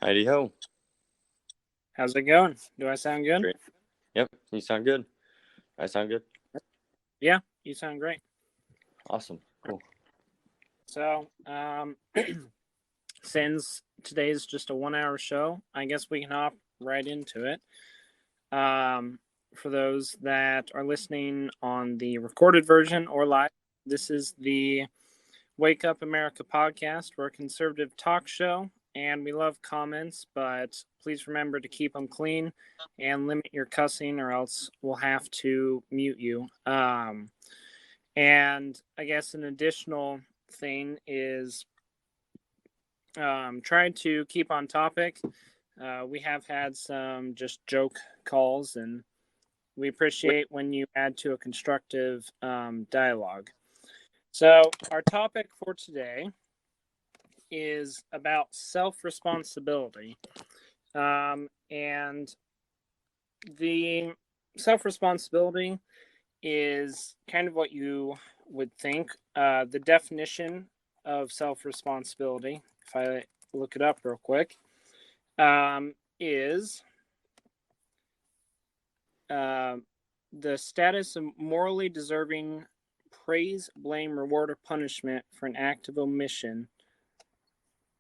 Heidi ho. How's it going? Do I sound good? Great. Yep, you sound good. I sound good. Yeah, you sound great. Awesome. Cool. So, since today's just a 1 hour show, I guess we can hop right into it. For those that are listening on the recorded version or live, this is the Wake Up America podcast. We're a conservative talk show, and we love comments, but please remember to keep them clean and limit your cussing, or else we'll have to mute you. And I guess an additional thing is trying to keep on topic. We have had some just joke calls, and we appreciate when you add to a constructive dialogue. So, our topic for today is about self-responsibility. And the self-responsibility is kind of what you would think. The definition of self-responsibility, if I look it up real quick, is the status of morally deserving praise, blame, reward, or punishment for an act of omission.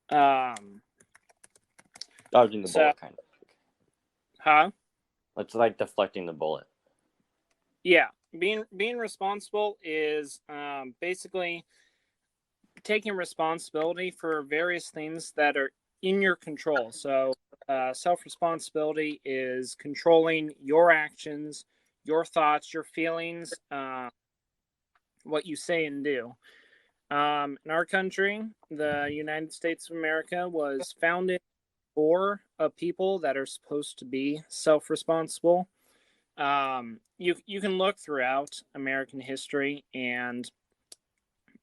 Dodging the bullet, kind of. Huh? It's like deflecting the bullet. Yeah, being responsible is basically taking responsibility for various things that are in your control. So, self-responsibility is controlling your actions, your thoughts, your feelings, what you say and do. In our country, the United States of America was founded for a people that are supposed to be self-responsible. You can look throughout American history, and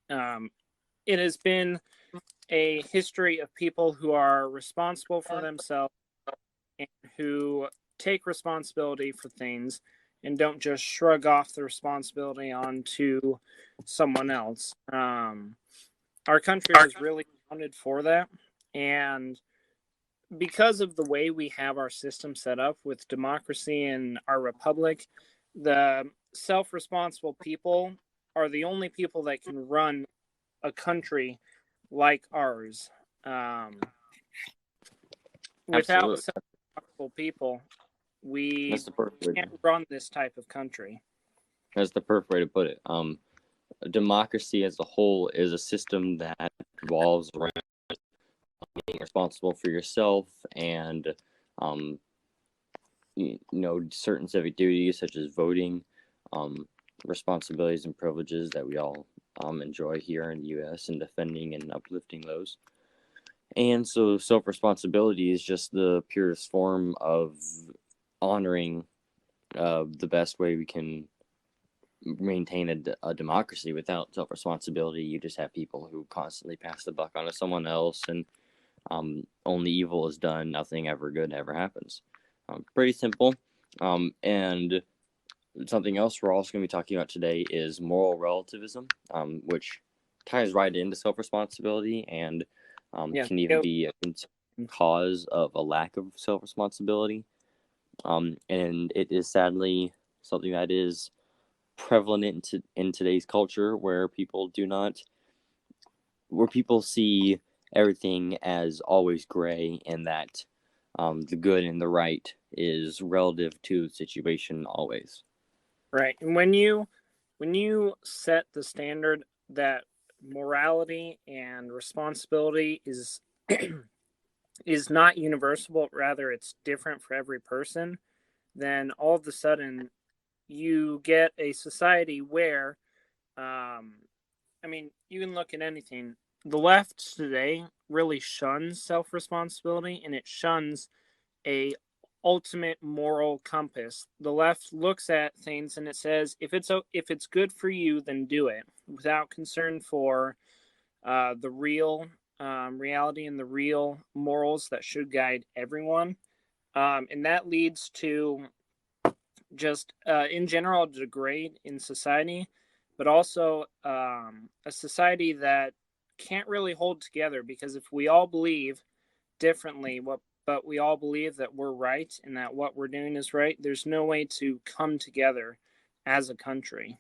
it has been a history of people who are responsible for themselves and who take responsibility for things and don't just shrug off the responsibility onto someone else. Our country was really founded for that, and because of the way we have our system set up with democracy and our republic, the self-responsible people are the only people that can run a country like ours. Without self-responsible people, we can't run this type of country. That's the perfect way to put it. Democracy as a whole is a system that revolves around being responsible for yourself and certain civic duties such as voting, responsibilities and privileges that we all enjoy here in the U.S. and defending and uplifting those. And so self-responsibility is just the purest form of honoring the best way we can maintain a democracy. Without self-responsibility, you just have people who constantly pass the buck onto someone else, and only evil is done, nothing ever good ever happens. Pretty simple. And something else we're also going to be talking about today is moral relativism, which ties right into self-responsibility and can even be a cause of a lack of self-responsibility. And it is sadly something that is prevalent in today's culture, where people see everything as always gray, and that the good and the right is relative to the situation always. Right. And when you set the standard that morality and responsibility is is not universal, but rather it's different for every person, then all of a sudden you get a society where you can look at anything. The left today really shuns self-responsibility, and it shuns a ultimate moral compass. The left looks at things and it says, if it's good for you, then do it, without concern for the real reality and the real morals that should guide everyone. And that leads to just in general a degrade in society, but also a society that can't really hold together, because if we all believe differently, what but we all believe that we're right and that what we're doing is right, there's no way to come together as a country.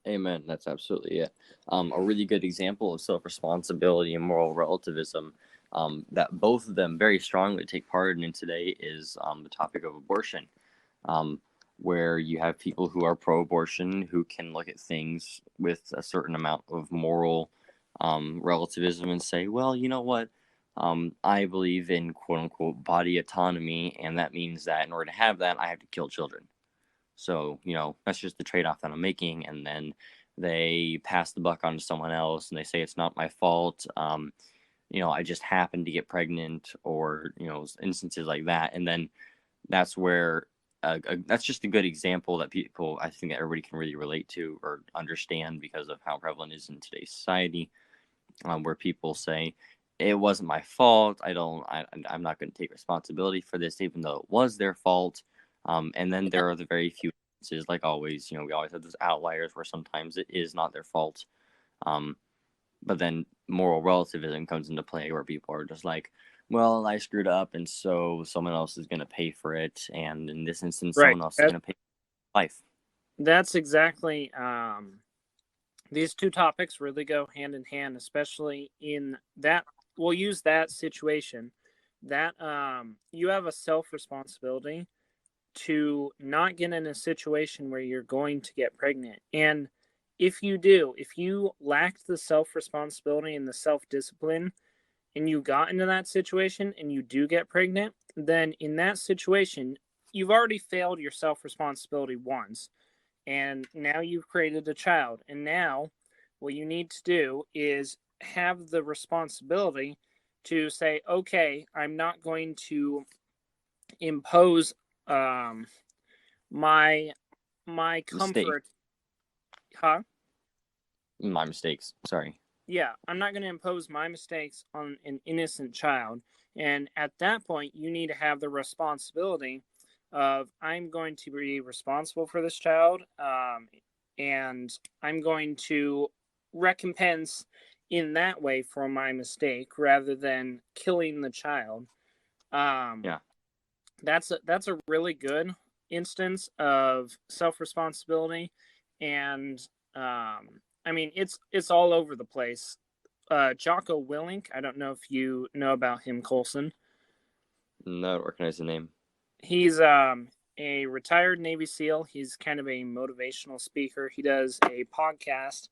Amen. That's absolutely it. A really good example of self responsibility and moral relativism that both of them very strongly take part in today is the topic of abortion, um, where you have people who are pro abortion who can look at things with a certain amount of moral relativism and say, well, you know what? I believe in quote unquote body autonomy, and that means that in order to have that, I have to kill children. So, that's just the trade off that I'm making. And then they pass the buck on to someone else and they say it's not my fault. I just happened to get pregnant, or, instances like that. And then that's where that's just a good example that I think that everybody can really relate to or understand because of how prevalent it is in today's society, where people say, it wasn't my fault. I'm not going to take responsibility for this, even though it was their fault. And then there are the very few instances, like always, we always have those outliers where sometimes it is not their fault. But then moral relativism comes into play where people are just like, well, I screwed up, and so someone else is going to pay for it. And in this instance, Right. someone else is going to pay for life. That's exactly. These two topics really go hand in hand, especially in that. We'll use that situation that you have a self responsibility to not get in a situation where you're going to get pregnant. And if you lacked the self responsibility and the self discipline, and you got into that situation and you do get pregnant, then in that situation, you've already failed your self responsibility once. And now you've created a child. And now what you need to do is have the responsibility to say, okay, I'm not going to impose my comfort. Huh? My mistakes. Sorry. Yeah, I'm not going to impose my mistakes on an innocent child. And at that point, you need to have the responsibility of I'm going to be responsible for this child, and I'm going to recompense in that way for my mistake rather than killing the child. Yeah. That's a really good instance of self responsibility, and I mean it's all over the place. Jocko Willink, I don't know if you know about him, Colson. No, I don't recognize the name. He's a retired Navy SEAL. He's kind of a motivational speaker. He does a podcast,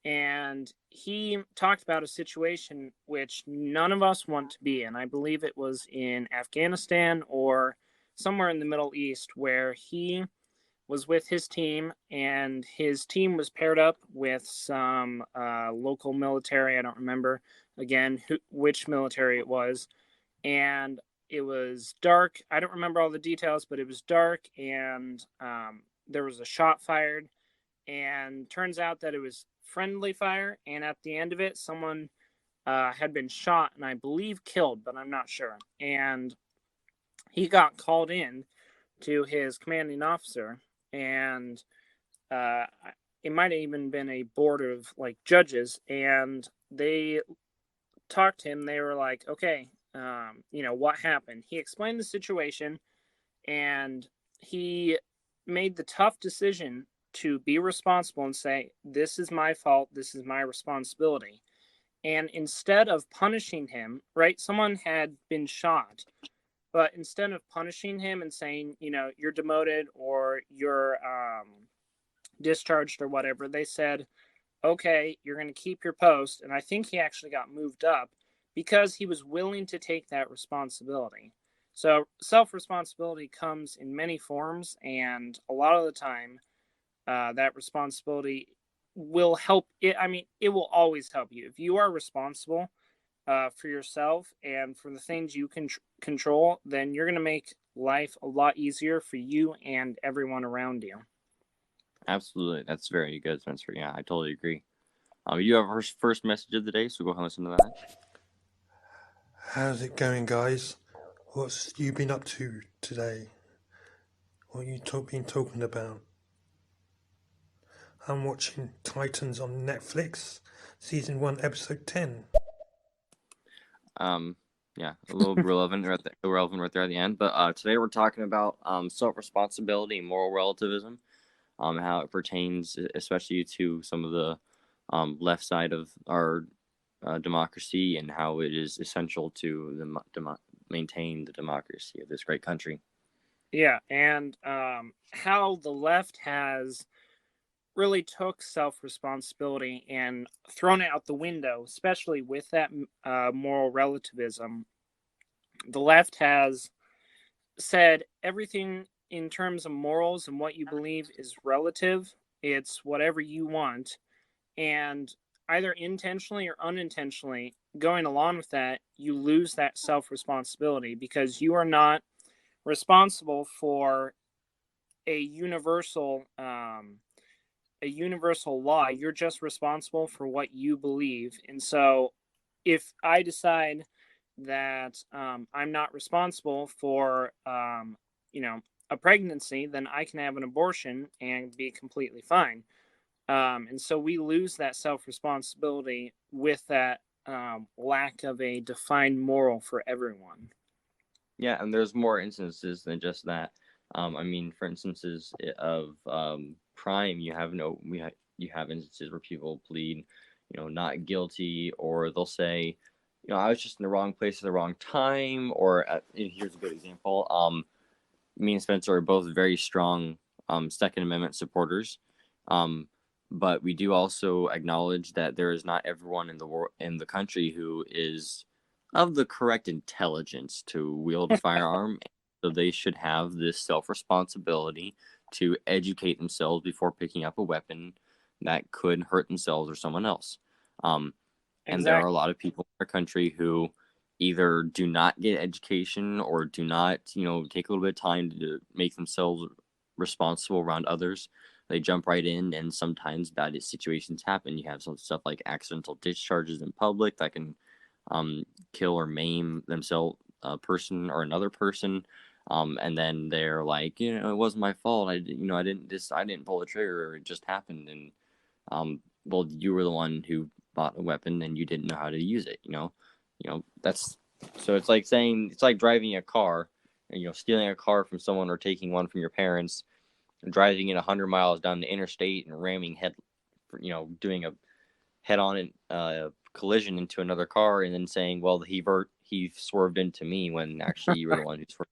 and he talked about a situation which none of us want to be in. I believe it was in Afghanistan or somewhere in the Middle East, where he was with his team, and his team was paired up with some local military. I don't remember again which military it was, and it was dark. I don't remember all the details, but it was dark, and there was a shot fired, and turns out that it was friendly fire. And at the end of it, someone had been shot and I believe killed, but I'm not sure. And he got called in to his commanding officer, and uh, it might have even been a board of like judges, and they talked to him. They were like, okay, what happened? He explained the situation, and he made the tough decision to be responsible and say, this is my fault, this is my responsibility. And instead of punishing him, right, someone had been shot, but instead of punishing him and saying, you're demoted or you're discharged or whatever, they said, okay, you're going to keep your post. And I think he actually got moved up because he was willing to take that responsibility. So self responsibility comes in many forms, and a lot of the time, that responsibility will help. It will always help you if you are responsible for yourself and for the things you can control. Then you're going to make life a lot easier for you and everyone around you. Absolutely. That's very good, Spencer. Yeah, I totally agree. You have our first message of the day, so go ahead and listen to that. How's it going, guys? What's you been up to today? What you been talking about? I'm watching Titans on Netflix, season 1, episode 10. Yeah, a little relevant right there at the end. But today we're talking about self-responsibility and moral relativism, how it pertains especially to some of the left side of our democracy, and how it is essential to maintain the democracy of this great country. Yeah, and how the left has really took self-responsibility and thrown it out the window, especially with that moral relativism. The left has said everything in terms of morals and what you believe is relative. It's whatever you want. And either intentionally or unintentionally, going along with that, you lose that self responsibility because you are not responsible for a universal law. You're just responsible for what you believe. And so if I decide that I'm not responsible for, a pregnancy, then I can have an abortion and be completely fine. And so we lose that self responsibility with that lack of a defined moral for everyone. Yeah, and there's more instances than just that. I mean, for instances of crime, you have instances where people plead, not guilty, or they'll say, I was just in the wrong place at the wrong time. Or here's a good example. Me and Spencer are both very strong Second Amendment supporters, but we do also acknowledge that there is not everyone in the country who is of the correct intelligence to wield a firearm. So they should have this self-responsibility to educate themselves before picking up a weapon that could hurt themselves or someone else. And there are a lot of people in our country who either do not get education or do not, take a little bit of time to make themselves responsible around others. They jump right in, and sometimes bad situations happen. You have some stuff like accidental discharges in public that can kill or maim themselves, a person or another person. And then they're like, it wasn't my fault. I didn't pull the trigger. It just happened. And well, you were the one who bought a weapon and you didn't know how to use it. That's so. It's like driving a car, and stealing a car from someone or taking one from your parents, and driving it 100 miles down the interstate and ramming doing a head-on collision into another car, and then saying, well, he swerved into me, when actually you were the one who swerved.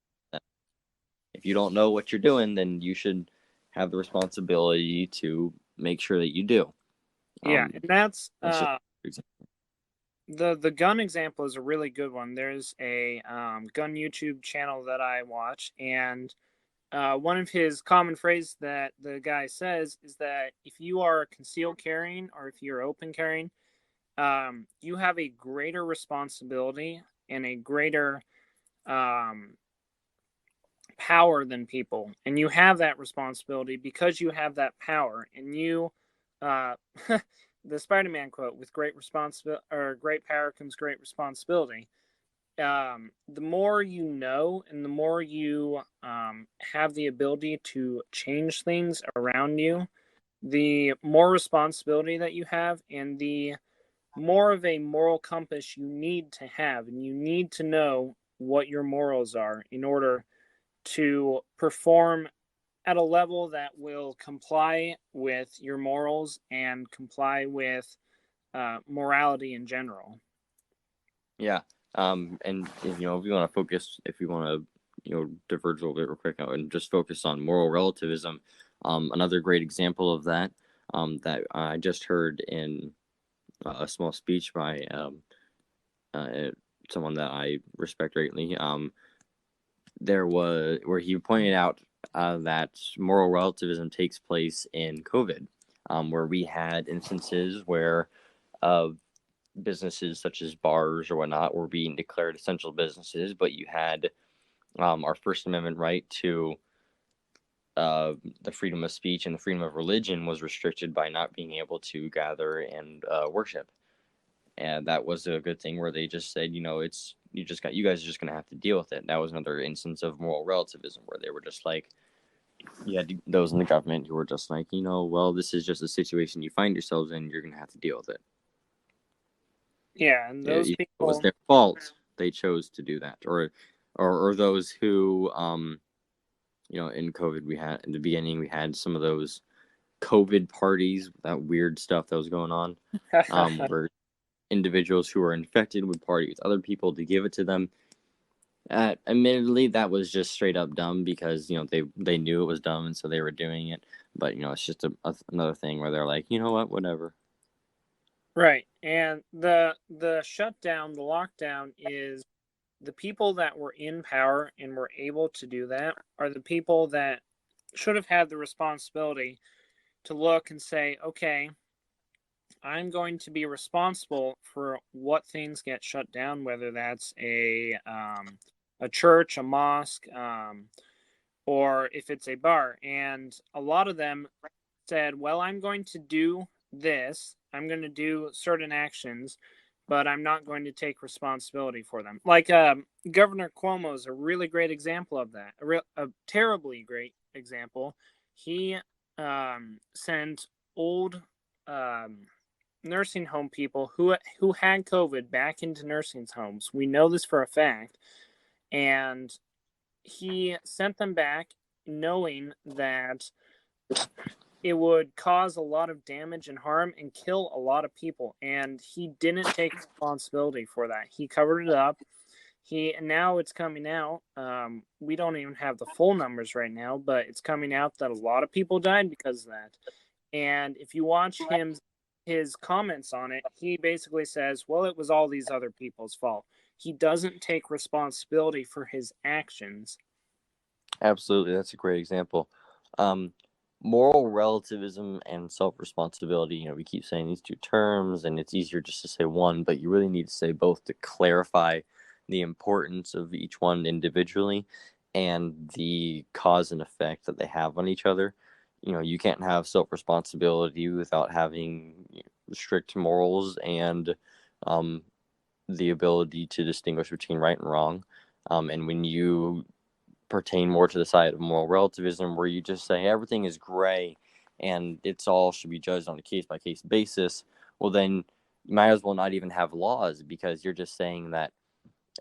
If you don't know what you're doing, then you should have the responsibility to make sure that you do. Yeah, and that's just the gun example is a really good one. There's a gun YouTube channel that I watch, and one of his common phrases that the guy says is that if you are concealed carrying or if you're open carrying, you have a greater responsibility and a greater power than people. And you have that responsibility because you have that power. And you, the Spider-Man quote, with great power comes great responsibility. The more you know and the more you have the ability to change things around you, the more responsibility that you have, and the more of a moral compass you need to have. And you need to know what your morals are in order to perform at a level that will comply with your morals and comply with morality in general. Yeah. And if you want to diverge a little bit real quick and just focus on moral relativism, another great example of that, that I just heard in a small speech by someone that I respect greatly. There was where he pointed out that moral relativism takes place in COVID, where we had instances where businesses such as bars or whatnot were being declared essential businesses, but you had our First Amendment right to the freedom of speech and the freedom of religion was restricted by not being able to gather and worship. And that was a good thing where they just said, you guys are just going to have to deal with it. That was another instance of moral relativism where they were just like, you had those in the government who were just like, well, this is just a situation you find yourselves in. You're going to have to deal with it. Yeah, and those people, it was their fault, they chose to do that, or those who in COVID we had in the beginning we had some of those COVID parties, that weird stuff that was going on, where individuals who were infected would party with other people to give it to them. Admittedly, that was just straight up dumb because they knew it was dumb and so they were doing it. But it's just another thing where they're like, you know what, whatever. Right, and the shutdown, the lockdown is the people that were in power and were able to do that are the people that should have had the responsibility to look and say, okay, I'm going to be responsible for what things get shut down, whether that's a church, a mosque, or if it's a bar. And a lot of them said, well, I'm going to do this. I'm going to do certain actions, but I'm not going to take responsibility for them. Like Governor Cuomo is a really great example of that, a terribly great example. He sent old nursing home people who had COVID back into nursing homes. We know this for a fact. And he sent them back knowing that it would cause a lot of damage and harm and kill a lot of people. And he didn't take responsibility for that. He covered it up. Now it's coming out. We don't even have the full numbers right now, but it's coming out that a lot of people died because of that. And if you watch his comments on it, he basically says, well, it was all these other people's fault. He doesn't take responsibility for his actions. Absolutely, that's a great example. Moral relativism and self-responsibility, we keep saying these two terms, and it's easier just to say one, but you really need to say both to clarify the importance of each one individually and the cause and effect that they have on each other. You can't have self-responsibility without having strict morals and the ability to distinguish between right and wrong. And when you pertain more to the side of moral relativism, where you just say everything is gray and it's all should be judged on a case-by-case basis, well, then you might as well not even have laws, because you're just saying that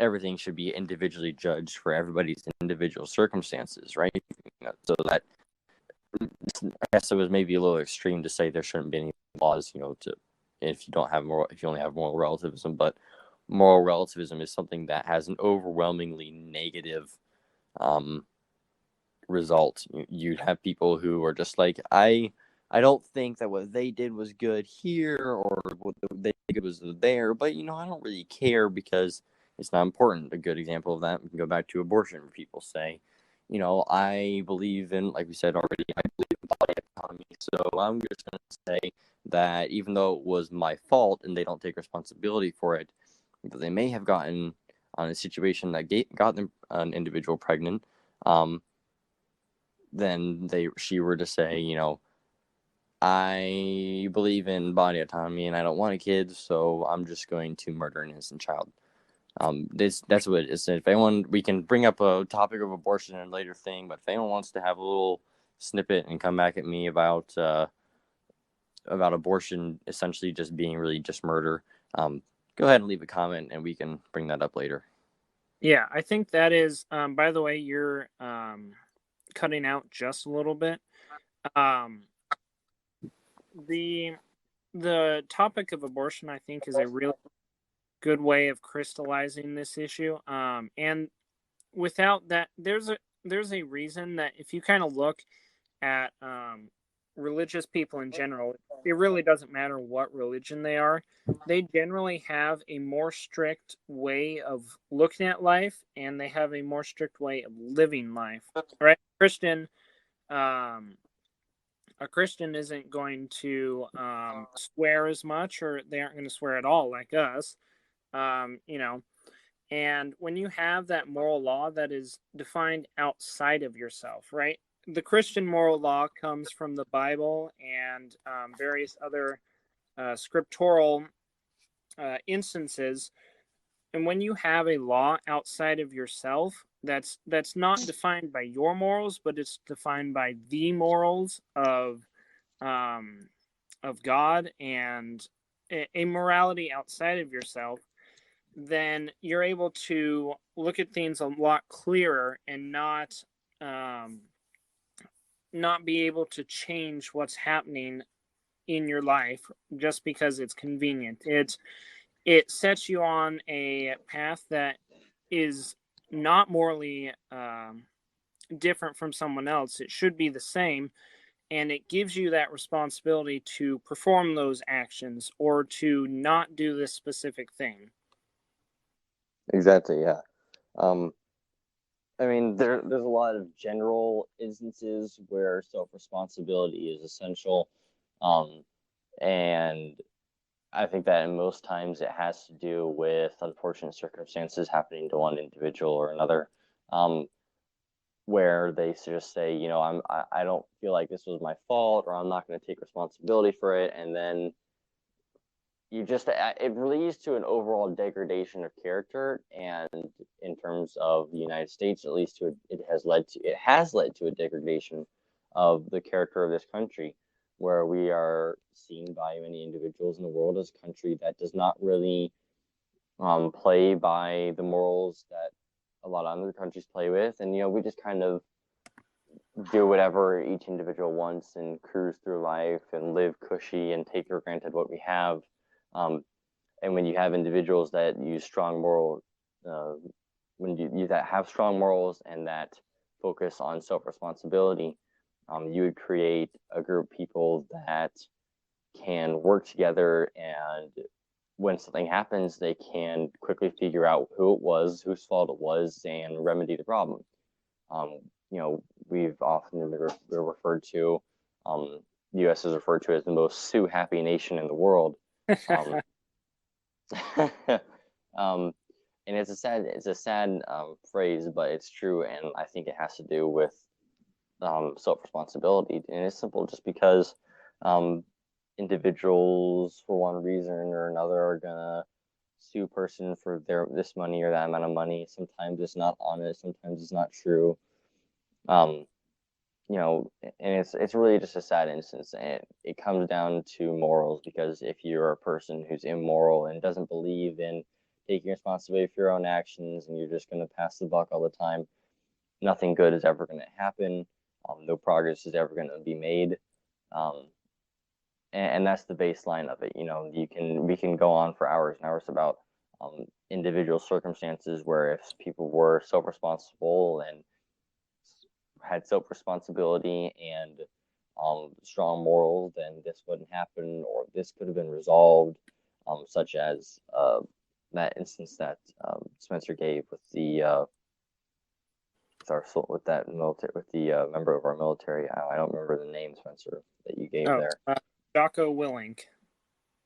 everything should be individually judged for everybody's individual circumstances, right? So that, I guess it was maybe a little extreme to say there shouldn't be any laws, if you only have moral relativism. But moral relativism is something that has an overwhelmingly negative result. You'd have people who are just like, I don't think that what they did was good here, or what they did was there, but I don't really care because it's not important. A good example of that, we can go back to abortion, where people say, I believe in, like we said already, I believe in body autonomy, so I'm just going to say that even though it was my fault and they don't take responsibility for it, they may have gotten on a situation that got them an individual pregnant, then she were to say, I believe in body autonomy and I don't want a kid, so I'm just going to murder an innocent child. That's what it is. If anyone, we can bring up a topic of abortion in a later thing, but if anyone wants to have a little snippet and come back at me about abortion essentially just being really just murder, go ahead and leave a comment and we can bring that up later. Yeah, I think that is, by the way, you're cutting out just a little bit. The topic of abortion, I think, is a really good way of crystallizing this issue. And without that, there's a reason that if you kind of look at religious people in general, it really doesn't matter what religion they are. They generally have a more strict way of looking at life, and they have a more strict way of living life. Right? A Christian isn't going to swear as much, or they aren't going to swear at all, like us. And when you have that moral law that is defined outside of yourself, right? The Christian moral law comes from the Bible and various other scriptural instances. And when you have a law outside of yourself, that's not defined by your morals, but it's defined by the morals of God, and a morality outside of yourself, then you're able to look at things a lot clearer and not be able to change what's happening in your life just because it's convenient. It sets you on a path that is not morally different from someone else. It should be the same, and it gives you that responsibility to perform those actions or to not do this specific thing. Exactly, yeah. I mean, there's a lot of general instances where self-responsibility is essential, and I think that in most times it has to do with unfortunate circumstances happening to one individual or another, um, where they just say, I don't feel like this was my fault, or I'm not going to take responsibility for it, and then it leads to an overall degradation of character, and in terms of the United States, at least it has led to a degradation of the character of this country, where we are seen by many individuals in the world as a country that does not really play by the morals that a lot of other countries play with, and we just kind of do whatever each individual wants and cruise through life and live cushy and take for granted what we have. And when you have individuals that use strong moral, when you that have strong morals and that focus on self-responsibility, you would create a group of people that can work together, and when something happens, they can quickly figure out who it was, whose fault it was, and remedy the problem. We've often we're referred to, the U.S. is referred to as the most sue-happy nation in the world. And it's a sad phrase, but it's true, and I think it has to do with self-responsibility, and it's simple just because individuals, for one reason or another, are gonna sue a person for this money or that amount of money. Sometimes it's not honest, sometimes it's not true. And it's really just a sad instance, and it comes down to morals, because if you're a person who's immoral and doesn't believe in taking responsibility for your own actions, and you're just going to pass the buck all the time, nothing good is ever going to happen. No progress is ever going to be made. And that's the baseline of it. We can go on for hours and hours about individual circumstances where if people were self-responsible and had self-responsibility and strong morals, then this wouldn't happen, or this could have been resolved, such as that instance that Spencer gave with the member of our military. I don't remember the name, Spencer, that you gave there. Jocko Willink.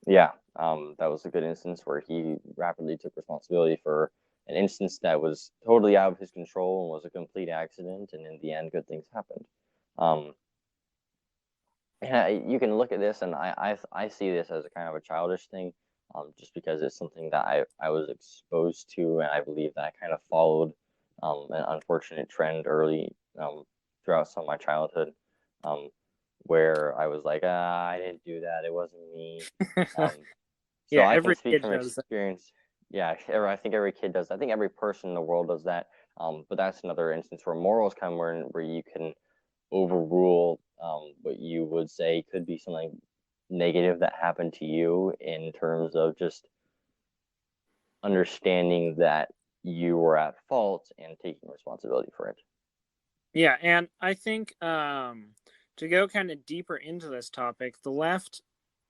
Yeah, that was a good instance where he rapidly took responsibility for an instance that was totally out of his control and was a complete accident, and in the end, good things happened. And you can look at this, and I see this as a kind of a childish thing, just because it's something that I was exposed to, and I believe that I kind of followed an unfortunate trend early throughout some of my childhood, where I was like, I didn't do that, it wasn't me. So I can speak from experience. Yeah, I think every kid does. I think every person in the world does that. But that's another instance where morals come where you can overrule what you would say could be something negative that happened to you, in terms of just understanding that you were at fault and taking responsibility for it. Yeah, and I think to go kind of deeper into this topic, the left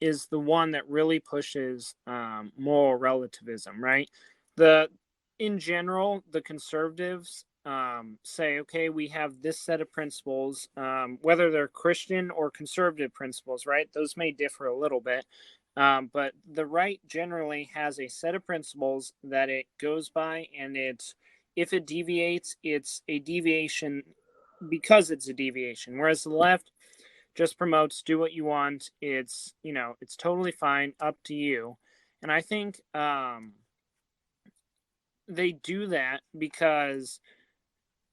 is the one that really pushes moral relativism, right? In general, the conservatives say, okay, we have this set of principles, whether they're Christian or conservative principles, right? Those may differ a little bit. But the right generally has a set of principles that it goes by, and if it deviates, it's a deviation because it's a deviation. Whereas the left just promotes do what you want. It's totally fine, up to you. And I think they do that because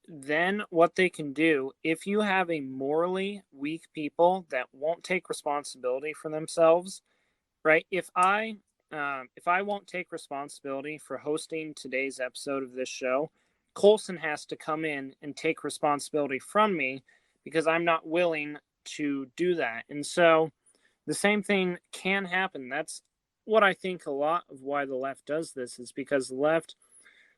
then what they can do, if you have a morally weak people that won't take responsibility for themselves, right? If I if I won't take responsibility for hosting today's episode of this show, Colson has to come in and take responsibility from me because I'm not willing to do that. And so the same thing can happen. That's what I think a lot of why the left does this is because the left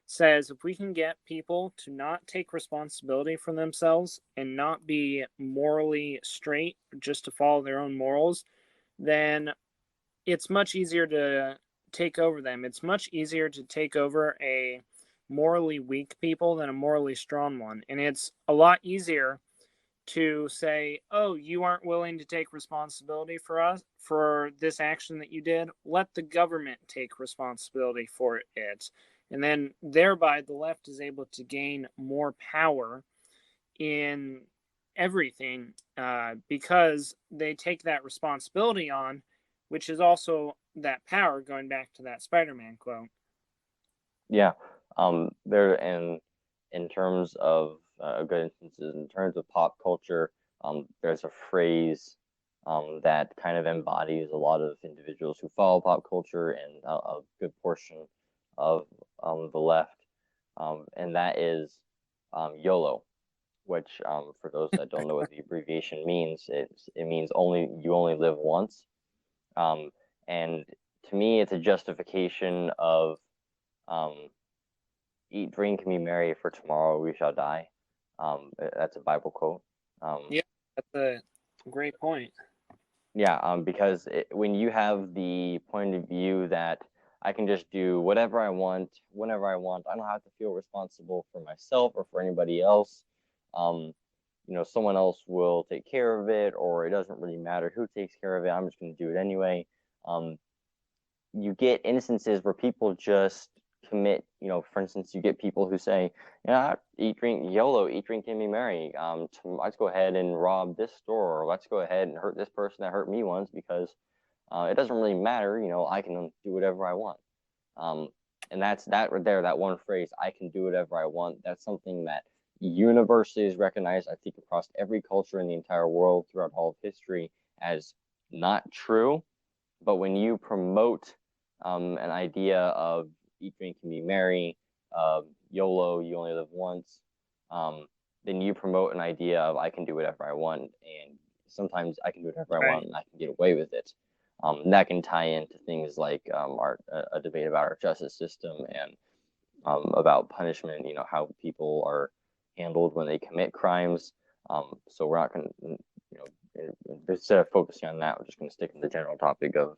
says if we can get people to not take responsibility for themselves and not be morally straight just to follow their own morals, then it's much easier to take over them. It's much easier to take over a morally weak people than a morally strong one. And it's a lot easier to say, oh, you aren't willing to take responsibility for us for this action that you did. Let the government take responsibility for it. And then thereby the left is able to gain more power in everything because they take that responsibility on, which is also that power, going back to that Spider-Man quote. Yeah. There in terms of good instances, in terms of pop culture, there's a phrase that kind of embodies a lot of individuals who follow pop culture and a good portion of the left, and that is YOLO, which for those that don't know what the abbreviation means, it means you only live once, and to me, it's a justification of eat, drink, and be merry, for tomorrow we shall die. That's a Bible quote. Yeah, that's a great point. Yeah, because when you have the point of view that I can just do whatever I want, whenever I want, I don't have to feel responsible for myself or for anybody else. Someone else will take care of it, or it doesn't really matter who takes care of it. I'm just going to do it anyway. You get instances where people just commit, for instance, you get people who say, eat, drink, YOLO, eat, drink, and be merry. Let's go ahead and rob this store, or let's go ahead and hurt this person that hurt me once because it doesn't really matter, I can do whatever I want. And that's that right there, that one phrase, I can do whatever I want. That's something that universally is recognized, I think, across every culture in the entire world throughout all of history as not true. But when you promote an idea of eat, drink, and be merry, YOLO, you only live once, then you promote an idea of I can do whatever I want, and sometimes I can do whatever I want and I can get away with it. And that can tie into things like a debate about our justice system and about punishment, how people are handled when they commit crimes. So we're not going to, instead of focusing on that, we're just going to stick in the general topic of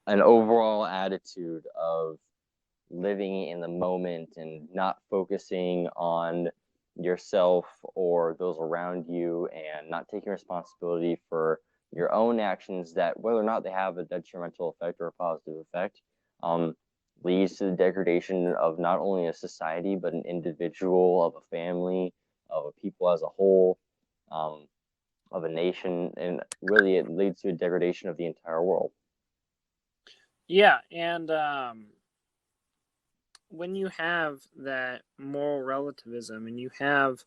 an overall attitude of living in the moment and not focusing on yourself or those around you and not taking responsibility for your own actions, that whether or not they have a detrimental effect or a positive effect, leads to the degradation of not only a society but an individual, of a family, of a people as a whole, of a nation, and really it leads to a degradation of the entire world. Yeah, and when you have that moral relativism and you have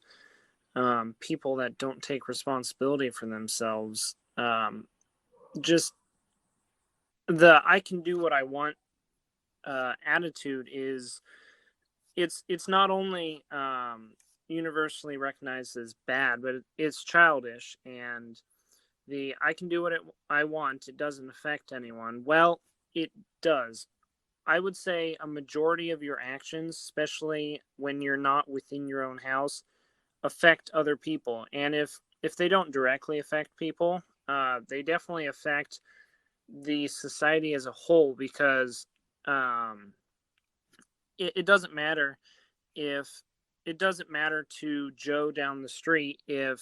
people that don't take responsibility for themselves, just the I can do what I want attitude is it's not only universally recognized as bad, but it's childish. And the I can do what I want, it doesn't affect anyone. Well, it does. I would say a majority of your actions, especially when you're not within your own house, affect other people. And if they don't directly affect people, they definitely affect the society as a whole, because it doesn't matter if it doesn't matter to Joe down the street if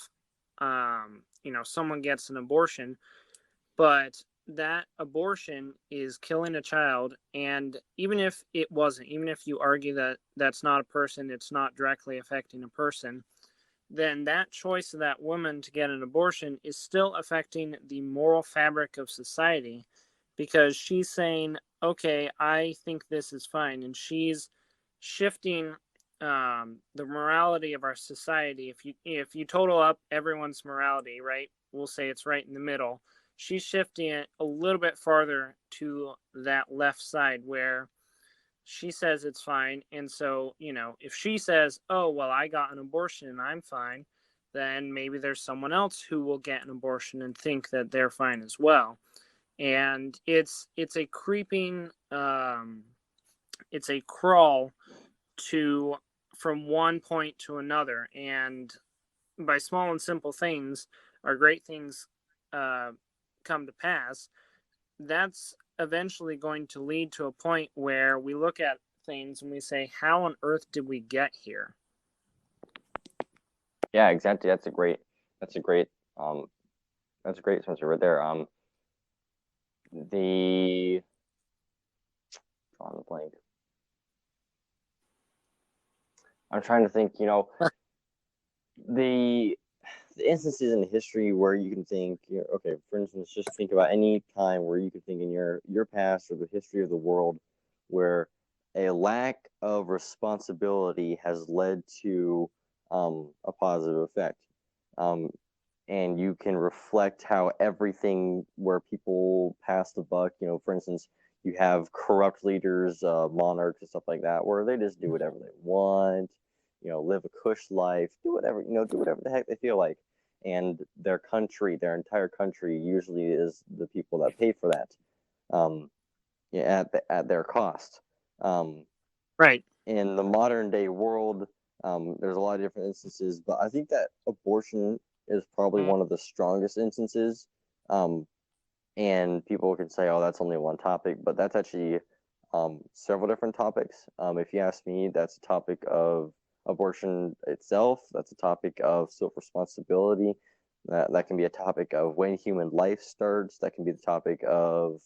someone gets an abortion, but that abortion is killing a child. And even if it wasn't, even if you argue that that's not a person, it's not directly affecting a person, then that choice of that woman to get an abortion is still affecting the moral fabric of society, because she's saying, okay, I think this is fine. And she's shifting the morality of our society. If you total up everyone's morality, right, we'll say it's right in the middle. she's shifting it a little bit farther to that left side where she says it's fine. And so, if she says, oh, well, I got an abortion and I'm fine, then maybe there's someone else who will get an abortion and think that they're fine as well. And it's a creeping, it's a crawl to from one point to another. And by small and simple things are great things come to pass, that's eventually going to lead to a point where we look at things and we say, how on earth did we get here? Yeah, exactly. That's a great Spencer right there. The on the blank. I'm trying to think, the instances in history where you can think, okay, for instance, just think about any time where you can think in your past or the history of the world where a lack of responsibility has led to a positive effect. And you can reflect how everything where people pass the buck, for instance, you have corrupt leaders, monarchs and stuff like that, where they just do whatever they want, live a cush life, do whatever the heck they feel like. And their entire country usually is the people that pay for that, at their cost. Right. In the modern day world, there's a lot of different instances, but I think that abortion is probably one of the strongest instances. And people can say, oh, that's only one topic, but that's actually several different topics. If you ask me, that's a topic of abortion itself. That's a topic of self-responsibility. That can be a topic of when human life starts. That can be the topic of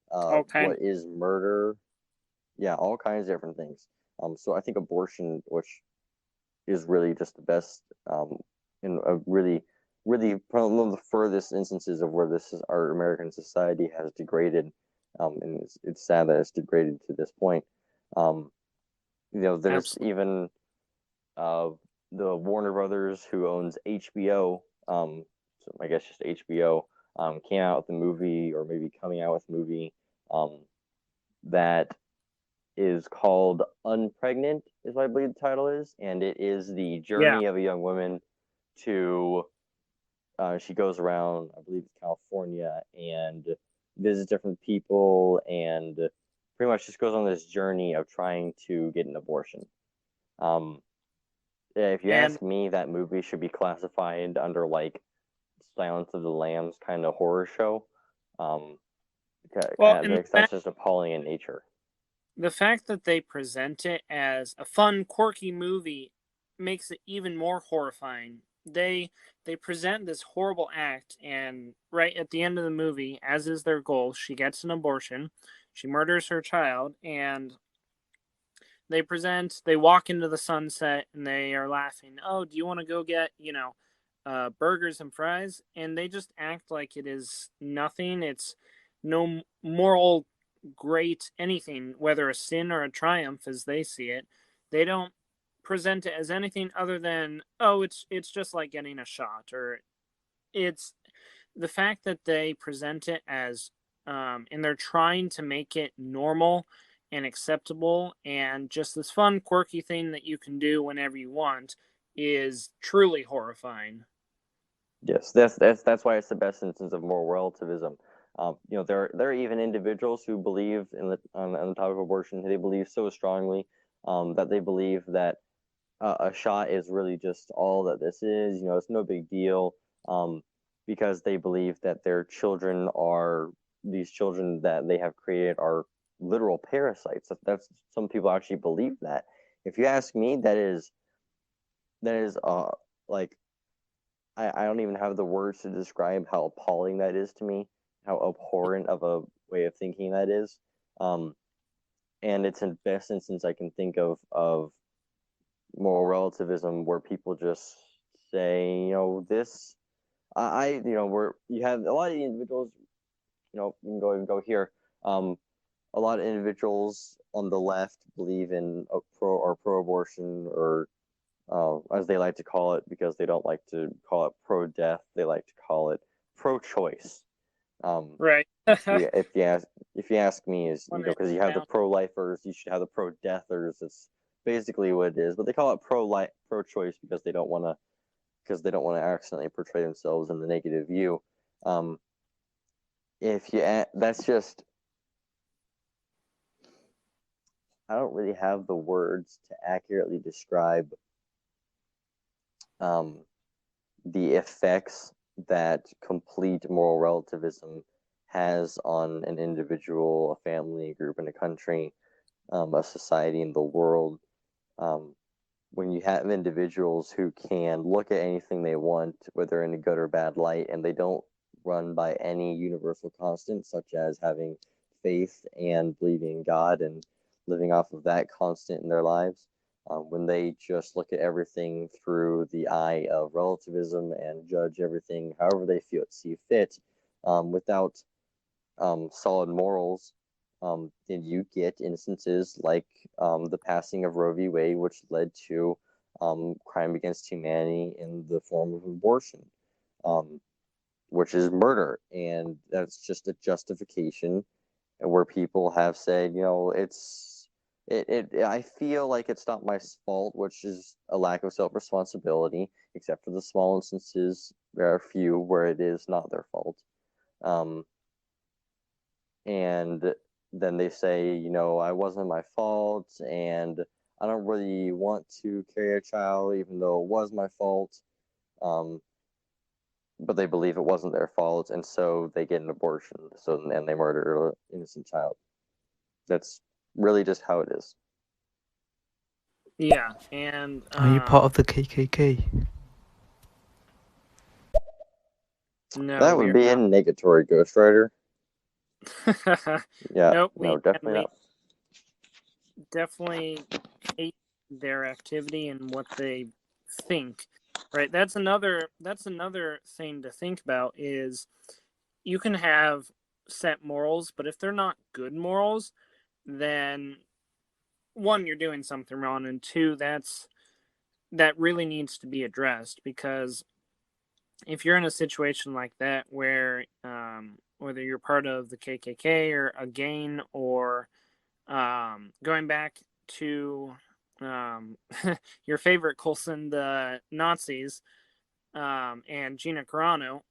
what is murder. Yeah, all kinds of different things. So I think abortion, which is really just the best, and a really, really probably one of the furthest instances of where our American society has degraded, and it's sad that it's degraded to this point. There's Absolutely. even the Warner Brothers, who owns HBO, so I guess just HBO, came out with a movie, or maybe coming out with a movie, that is called Unpregnant, is what I believe the title is, and it is the journey of a young woman to, she goes around, I believe it's California, and visits different people, and pretty much just goes on this journey of trying to get an abortion. If you ask me, that movie should be classified under like Silence of the Lambs kind of horror show. That's just appalling in nature. The fact that they present it as a fun, quirky movie makes it even more horrifying. They present this horrible act, and right at the end of the movie, as is their goal, she gets an abortion, she murders her child, and they walk into the sunset, and they are laughing. Oh, do you want to go get, burgers and fries? And they just act like it is nothing. It's no moral great anything, whether a sin or a triumph as they see it. They don't present it as anything other than, oh, it's just like getting a shot. Or it's the fact that they present it as and they're trying to make it normal and acceptable and just this fun quirky thing that you can do whenever you want is truly horrifying. Yes, that's why it's the best instance of moral relativism. There are even individuals who believe on the topic of abortion. They believe so strongly that they believe that a shot is really just all that this is. It's no big deal, because they believe that these children that they have created are literal parasites. That's some people actually believe that. If you ask me, that is like, I don't even have the words to describe how appalling that is to me, how abhorrent of a way of thinking that is. And it's the best instance I can think of moral relativism, where people just say, this, where you have a lot of individuals, you can go here. A lot of individuals on the left believe in pro-abortion, or as they like to call it, because they don't like to call it pro-death, they like to call it pro-choice. Right. If you ask me, is because you have the Down. pro-lifers, you should have the pro-deathers. It's basically what it is, but they call it pro-choice because they don't want to accidentally portray themselves in the negative view. That's just, I don't really have the words to accurately describe the effects that complete moral relativism has on an individual, a family, a group, and a country, a society, in the world. When you have individuals who can look at anything they want, whether in a good or bad light, and they don't run by any universal constant, such as having faith and believing in God and living off of that constant in their lives, when they just look at everything through the eye of relativism and judge everything however they see fit, without solid morals, then you get instances like the passing of Roe v. Wade, which led to crime against humanity in the form of abortion, which is murder. And that's just a justification where people have said, I feel like it's not my fault, which is a lack of self-responsibility, except for the small instances, there are few where it is not their fault. And then they say, I wasn't my fault, and I don't really want to carry a child, even though it was my fault. But they believe it wasn't their fault, and so they get an abortion. And they murder an innocent child. That's really just how it is. Yeah, and Are you part of the KKK? No, that would be a negatory, Ghost Rider. Yeah, nope, no, definitely not. Definitely hate their activity and what they think. Right, that's another thing to think about, is you can have set morals, but if they're not good morals, then one, you're doing something wrong, and two, that really needs to be addressed. Because if you're in a situation like that where whether you're part of the KKK or a gang, or going back to your favorite Coulson, the Nazis, and Gina Carano,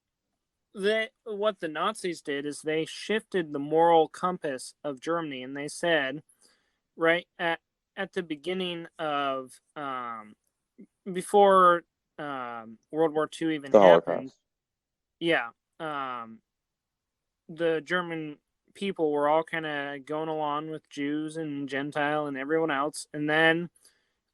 what the Nazis did is they shifted the moral compass of Germany, and they said, right at the beginning of before World War II even happened, yeah, the German people were all kind of going along with Jews and Gentile and everyone else, and then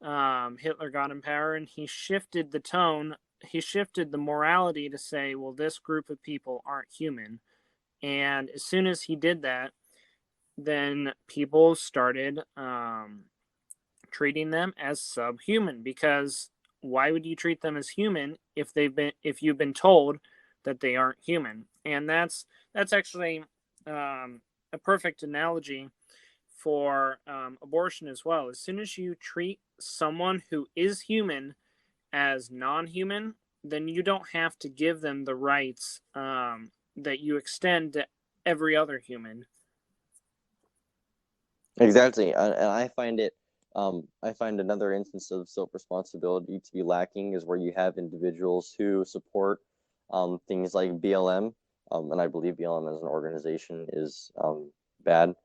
Hitler got in power, and he shifted the tone. He shifted the morality to say, well, this group of people aren't human. And as soon as he did that, then people started treating them as subhuman, because why would you treat them as human if you've been told that they aren't human? And that's actually a perfect analogy for abortion as well. As soon as you treat someone who is human as non-human, then you don't have to give them the rights that you extend to every other human. Exactly, and I find it. I find another instance of self-responsibility to be lacking is where you have individuals who support things like BLM, and I believe BLM as an organization is bad.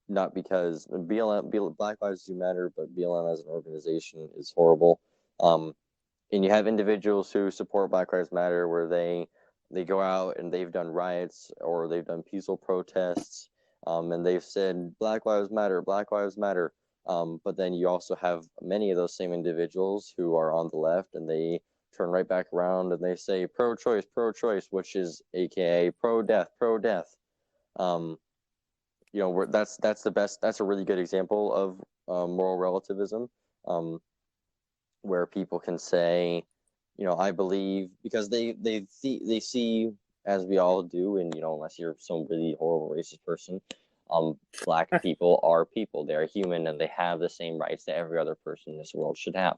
Not because Black Lives Do Matter, but BLM as an organization is horrible. And you have individuals who support Black Lives Matter, where they go out and they've done riots or they've done peaceful protests, and they've said Black Lives Matter, Black Lives Matter. But then you also have many of those same individuals who are on the left, and they turn right back around and they say pro-choice, which is AKA pro-death. That's the best. That's a really good example of moral relativism, where people can say, I believe, because they see, as we all do, and unless you're some really horrible racist person, Black people are people. They are human, and they have the same rights that every other person in this world should have.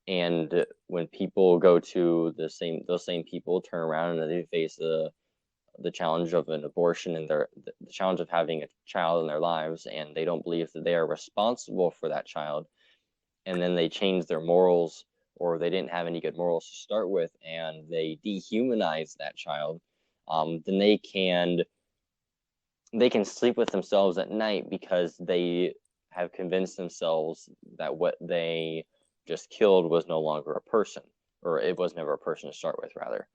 And when people go to those same people turn around and they face the challenge of an abortion and the challenge of having a child in their lives, and they don't believe that they are responsible for that child, and then they change their morals, or they didn't have any good morals to start with, and they dehumanize that child, then they can sleep with themselves at night because they have convinced themselves that what they just killed was no longer a person, or it was never a person to start with, rather.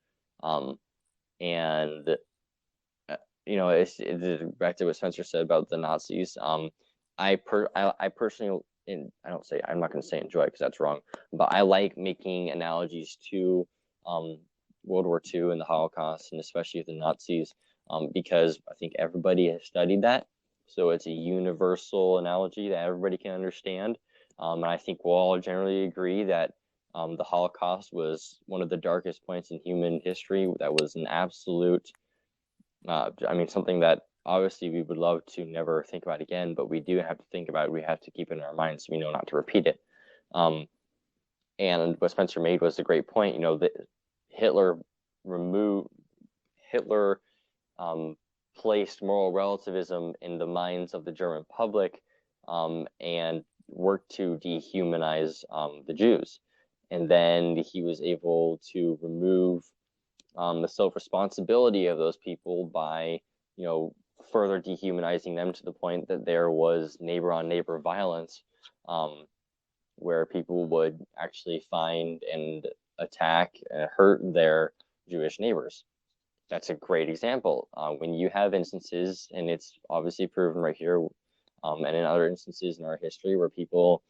And it's back to what Spencer said about the Nazis. I personally, I'm not going to say enjoy because that's wrong, but I like making analogies to World War II and the Holocaust, and especially the Nazis, because I think everybody has studied that. So it's a universal analogy that everybody can understand. And I think we'll all generally agree that the Holocaust was one of the darkest points in human history. That was an absolute, something that obviously we would love to never think about again, but we do have to think about it. We have to keep it in our minds so we know not to repeat it. And what Spencer made was a great point. That Hitler placed moral relativism in the minds of the German public, and worked to dehumanize the Jews. And then he was able to remove the self-responsibility of those people by, further dehumanizing them to the point that there was neighbor-on-neighbor violence, where people would actually find and attack and hurt their Jewish neighbors. That's a great example. When you have instances, and it's obviously proven right here, and in other instances in our history where people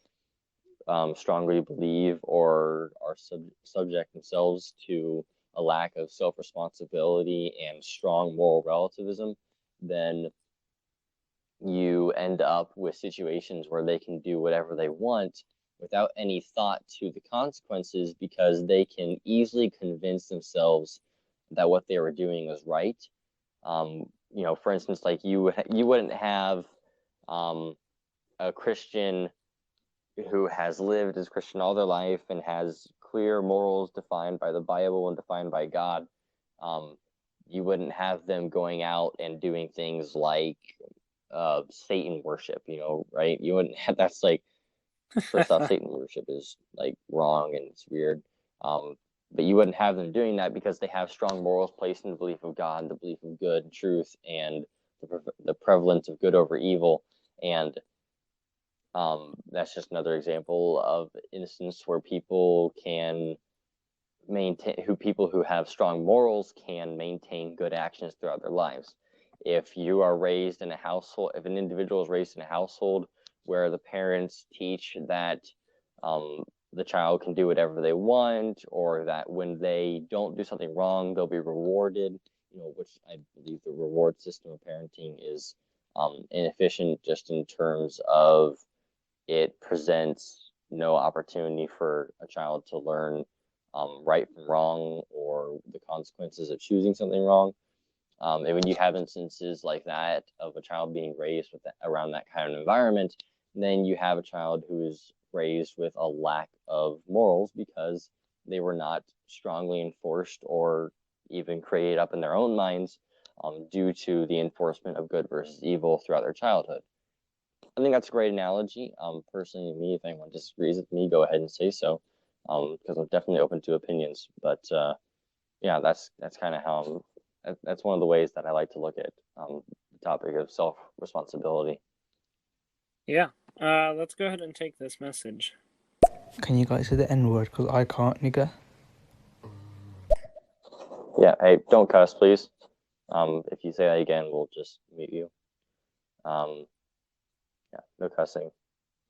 strongly believe or are subject themselves to a lack of self-responsibility and strong moral relativism, then you end up with situations where they can do whatever they want without any thought to the consequences, because they can easily convince themselves that what they were doing is right. For instance, like you wouldn't have a Christian who has lived as Christian all their life and has clear morals defined by the Bible and defined by God. You wouldn't have them going out and doing things like Satan worship, right? You wouldn't have, that's like, first off, Satan worship is like wrong and it's weird. But you wouldn't have them doing that because they have strong morals placed in the belief of God, the belief of good and truth, and the prevalence of good over evil. And that's just another example of instance where people who have strong morals can maintain good actions throughout their lives. If you are raised in a household, if an individual is raised in a household where the parents teach that the child can do whatever they want, or that when they don't do something wrong, they'll be rewarded, which I believe the reward system of parenting is inefficient, just in terms of it presents no opportunity for a child to learn right from wrong, or the consequences of choosing something wrong. And when you have instances like that of a child being raised around that kind of environment, then you have a child who is raised with a lack of morals because they were not strongly enforced or even created up in their own minds due to the enforcement of good versus evil throughout their childhood. I think that's a great analogy. Personally, me, if anyone disagrees with me, go ahead and say so, because I'm definitely open to opinions. But yeah, that's kind of how that's one of the ways that I like to look at the topic of self-responsibility. Yeah. Let's go ahead and take this message. Can you guys say the N-word? Because I can't, nigga. Yeah, hey, don't cuss, please. If you say that again, we'll just mute you. Yeah, no cussing.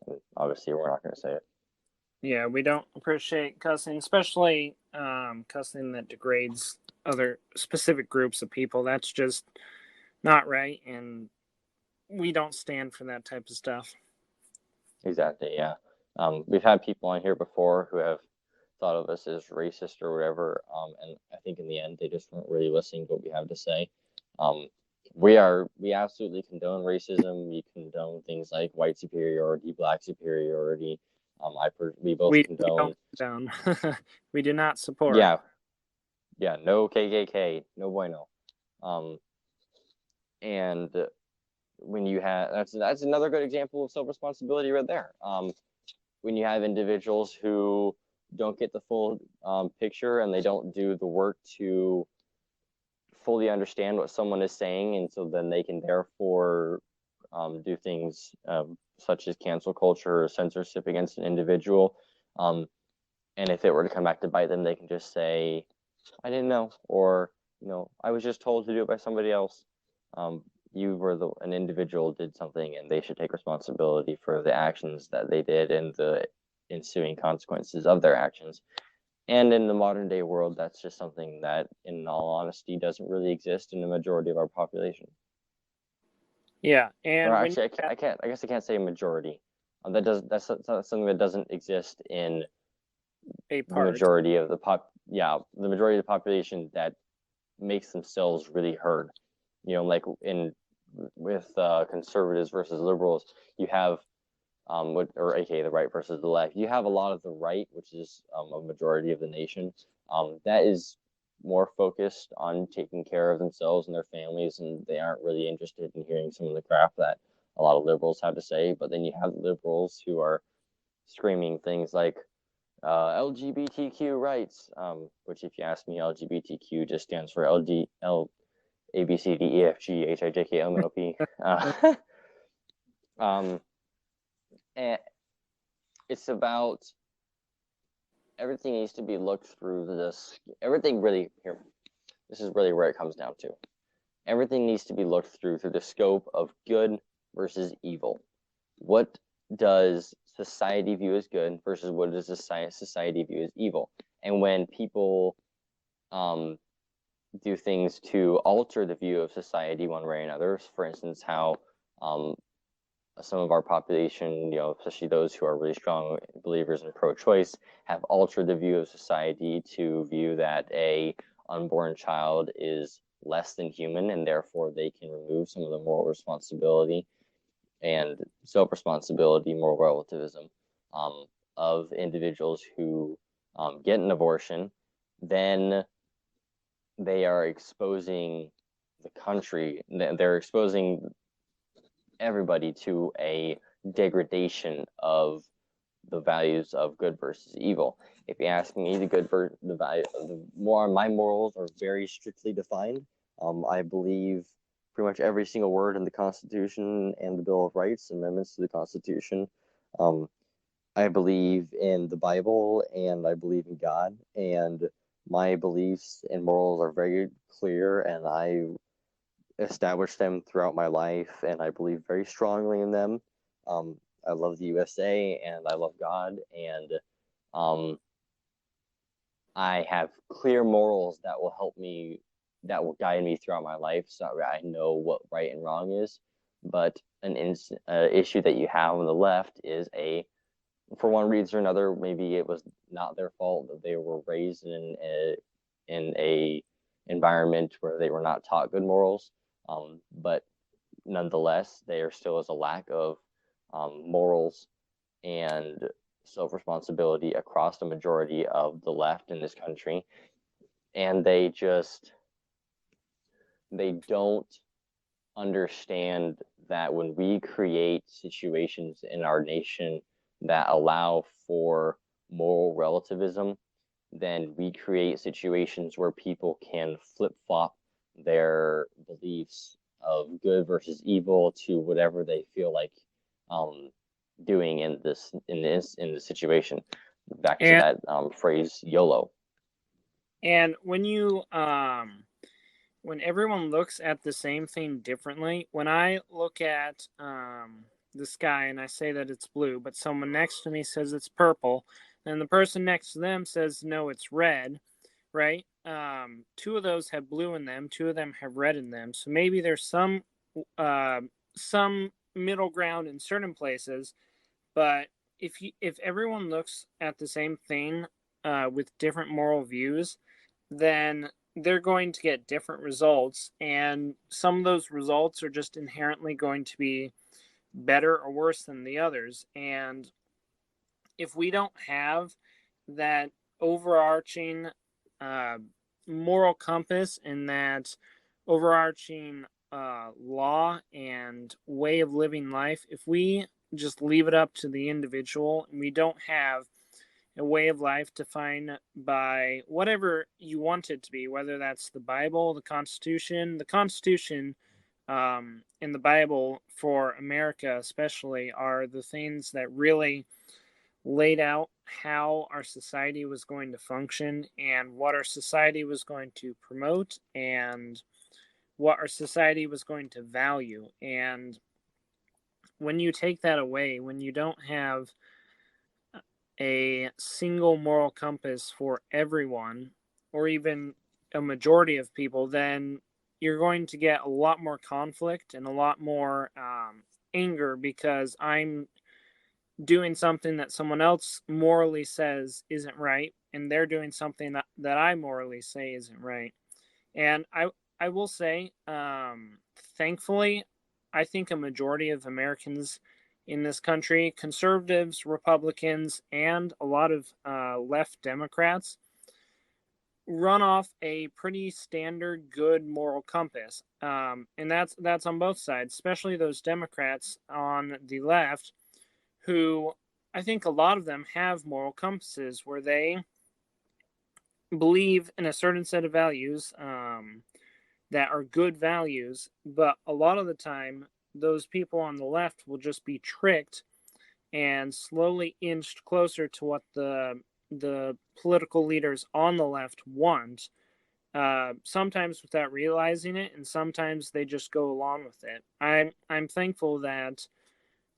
And obviously, we're not going to say it. Yeah, we don't appreciate cussing, especially cussing that degrades other specific groups of people. That's just not right, and we don't stand for that type of stuff. Exactly, yeah. We've had people on here before who have thought of us as racist or whatever, and I think in the end they just weren't really listening to what we have to say. We absolutely condone racism. We condone things like white superiority, black superiority, We both We condone. don't condone. We do not support. Yeah, no KKK, no bueno. And when you have that's another good example of self-responsibility right there. When you have individuals who don't get the full picture and they don't do the work to fully understand what someone is saying, and so then they can therefore do things such as cancel culture or censorship against an individual. And if it were to come back to bite them, they can just say, I didn't know, or I was just told to do it by somebody else. You were an individual did something, and they should take responsibility for the actions that they did and the ensuing consequences of their actions. And in the modern day world, that's just something that, in all honesty, doesn't really exist in the majority of our population. Yeah, and or actually, I guess I can't say majority. That's something that doesn't exist in a the part. majority of the majority of the population that makes themselves really heard. Like with conservatives versus liberals, you have aka the right versus the left. You have a lot of the right, which is a majority of the nation, that is more focused on taking care of themselves and their families, and they aren't really interested in hearing some of the crap that a lot of liberals have to say. But then you have liberals who are screaming things like LGBTQ rights, which, if you ask me, LGBTQ just stands for A B C D E F G H I J K L M N O P. And it's about everything needs to be looked through this. Everything really here. This is really where it comes down to. Everything needs to be looked through the scope of good versus evil. What does society view as good versus what does society view as evil? And when people do things to alter the view of society one way or another, for instance, how some of our population, especially those who are really strong believers in pro-choice, have altered the view of society to view that a unborn child is less than human, and therefore they can remove some of the moral responsibility and self-responsibility, moral relativism, of individuals who get an abortion. Then they are exposing the country, they're exposing everybody to a degradation of the values of good versus evil. If you ask me, my morals are very strictly defined. I believe pretty much every single word in the Constitution and the Bill of Rights, amendments to the Constitution. I believe in the Bible, and I believe in God, and my beliefs and morals are very clear, and I established them throughout my life, and I believe very strongly in them. I love the USA, and I love God, and I have clear morals that will help me, that will guide me throughout my life, so that I know what right and wrong is. But an issue that you have on the left is for one reason or another, maybe it was not their fault that they were raised in a environment where they were not taught good morals. But nonetheless, there still is a lack of morals and self-responsibility across the majority of the left in this country. And they don't understand that when we create situations in our nation that allow for moral relativism, then we create situations where people can flip-flop their beliefs of good versus evil to whatever they feel like doing in the situation. Back to that phrase YOLO. And when you when everyone looks at the same thing differently, when I look at the sky and I say that it's blue, but someone next to me says it's purple, and the person next to them says no, it's red, right? Two of those have blue in them, two of them have red in them. So maybe there's some middle ground in certain places, but if everyone looks at the same thing with different moral views, then they're going to get different results, and some of those results are just inherently going to be better or worse than the others. And if we don't have that overarching uh, moral compass and that overarching law and way of living life, if we just leave it up to the individual and we don't have a way of life defined by whatever you want it to be, whether that's the Bible, the Constitution, in the Bible for America especially are the things that really laid out how our society was going to function and what our society was going to promote and what our society was going to value. And when you take that away, when you don't have a single moral compass for everyone, or even a majority of people, then you're going to get a lot more conflict and a lot more anger because I'm doing something that someone else morally says isn't right, and they're doing something that I morally say isn't right. And I will say, thankfully, I think a majority of Americans in this country, conservatives, Republicans, and a lot of left Democrats, run off a pretty standard good moral compass, and that's on both sides, especially those Democrats on the left, who I think a lot of them have moral compasses where they believe in a certain set of values that are good values, but a lot of the time, those people on the left will just be tricked and slowly inched closer to what the political leaders on the left want. Sometimes without realizing it, and sometimes they just go along with it. I'm thankful that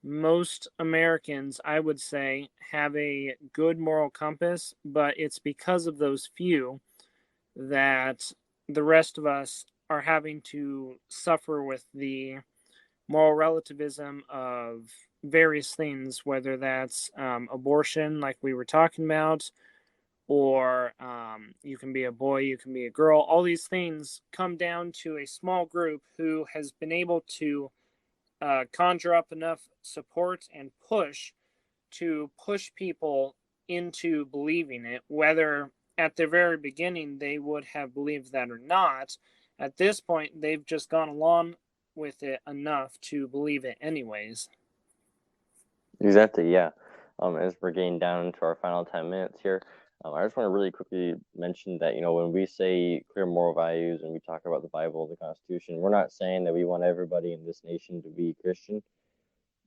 most Americans, I would say, have a good moral compass, but it's because of those few that the rest of us are having to suffer with the moral relativism of various things, whether that's abortion, like we were talking about, or you can be a boy, you can be a girl. All these things come down to a small group who has been able to conjure up enough support and push to push people into believing it, whether at the very beginning they would have believed that or not. At this point, they've just gone along with it enough to believe it anyways. Exactly, yeah. As we're getting down into our final 10 minutes here, I just want to really quickly mention that, when we say clear moral values and we talk about the Bible, the Constitution, we're not saying that we want everybody in this nation to be Christian.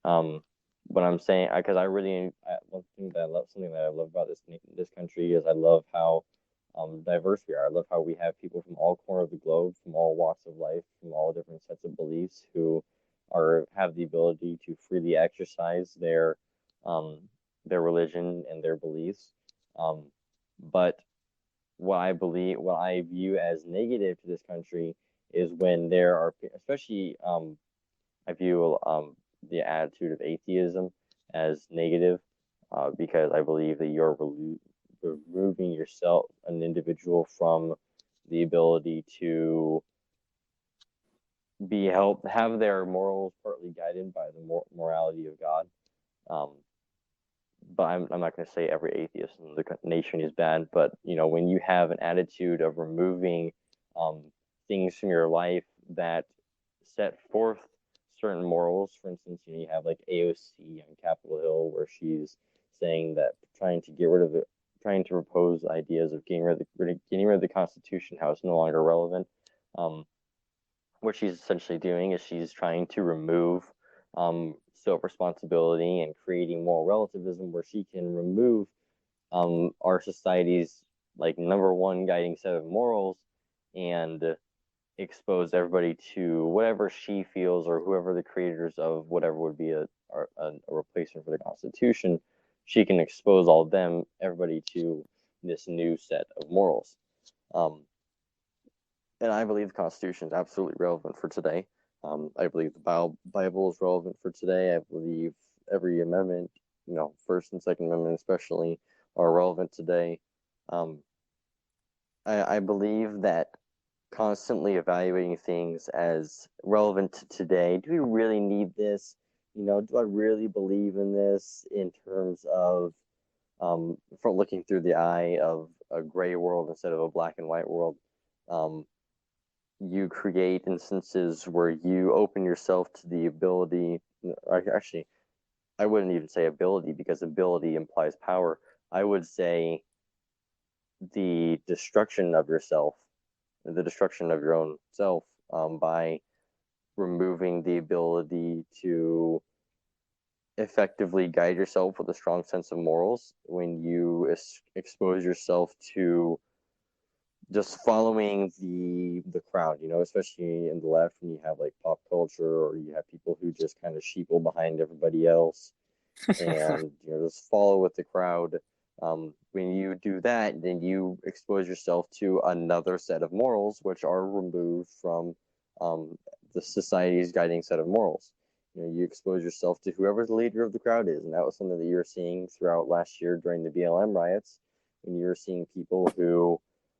But I'm saying, because one thing that I love, something that I love about this country is I love how diverse we are. I love how we have people from all corners of the globe, from all walks of life, from all different sets of beliefs, who have the ability to freely exercise their religion and their beliefs. But what I view as negative to this country is when there are, especially I view the attitude of atheism as negative, because I believe that you're removing yourself, an individual, from the ability to have their morals partly guided by the morality of God. But I'm not going to say every atheist in the nation is bad, but when you have an attitude of removing things from your life that set forth certain morals, for instance, you have like AOC on Capitol Hill, where she's saying that trying to propose ideas of getting rid of the Constitution, how it's no longer relevant. What she's essentially doing is she's trying to remove self-responsibility and creating moral relativism, where she can remove our society's number one guiding set of morals and expose everybody to whatever she feels, or whoever the creators of whatever would be a replacement for the Constitution. She can expose everybody to this new set of morals. And I believe the Constitution is absolutely relevant for today. I believe the Bible is relevant for today. I believe every amendment, First and Second Amendment especially, are relevant today. I believe that constantly evaluating things as relevant to today. Do we really need this? Do I really believe in this in terms of from looking through the eye of a gray world instead of a black and white world. You create instances where you open yourself to the ability. Actually, I wouldn't even say ability, because ability implies power. I would say the destruction of yourself, the destruction of your own self, by removing the ability to effectively guide yourself with a strong sense of morals. When you expose yourself to just following the crowd, especially in the left, when you have like pop culture, or you have people who just kind of sheeple behind everybody else and just follow with the crowd. When you do that, then you expose yourself to another set of morals, which are removed from the society's guiding set of morals. You expose yourself to whoever the leader of the crowd is, and that was something that you were seeing throughout last year during the BLM riots, when you were seeing people who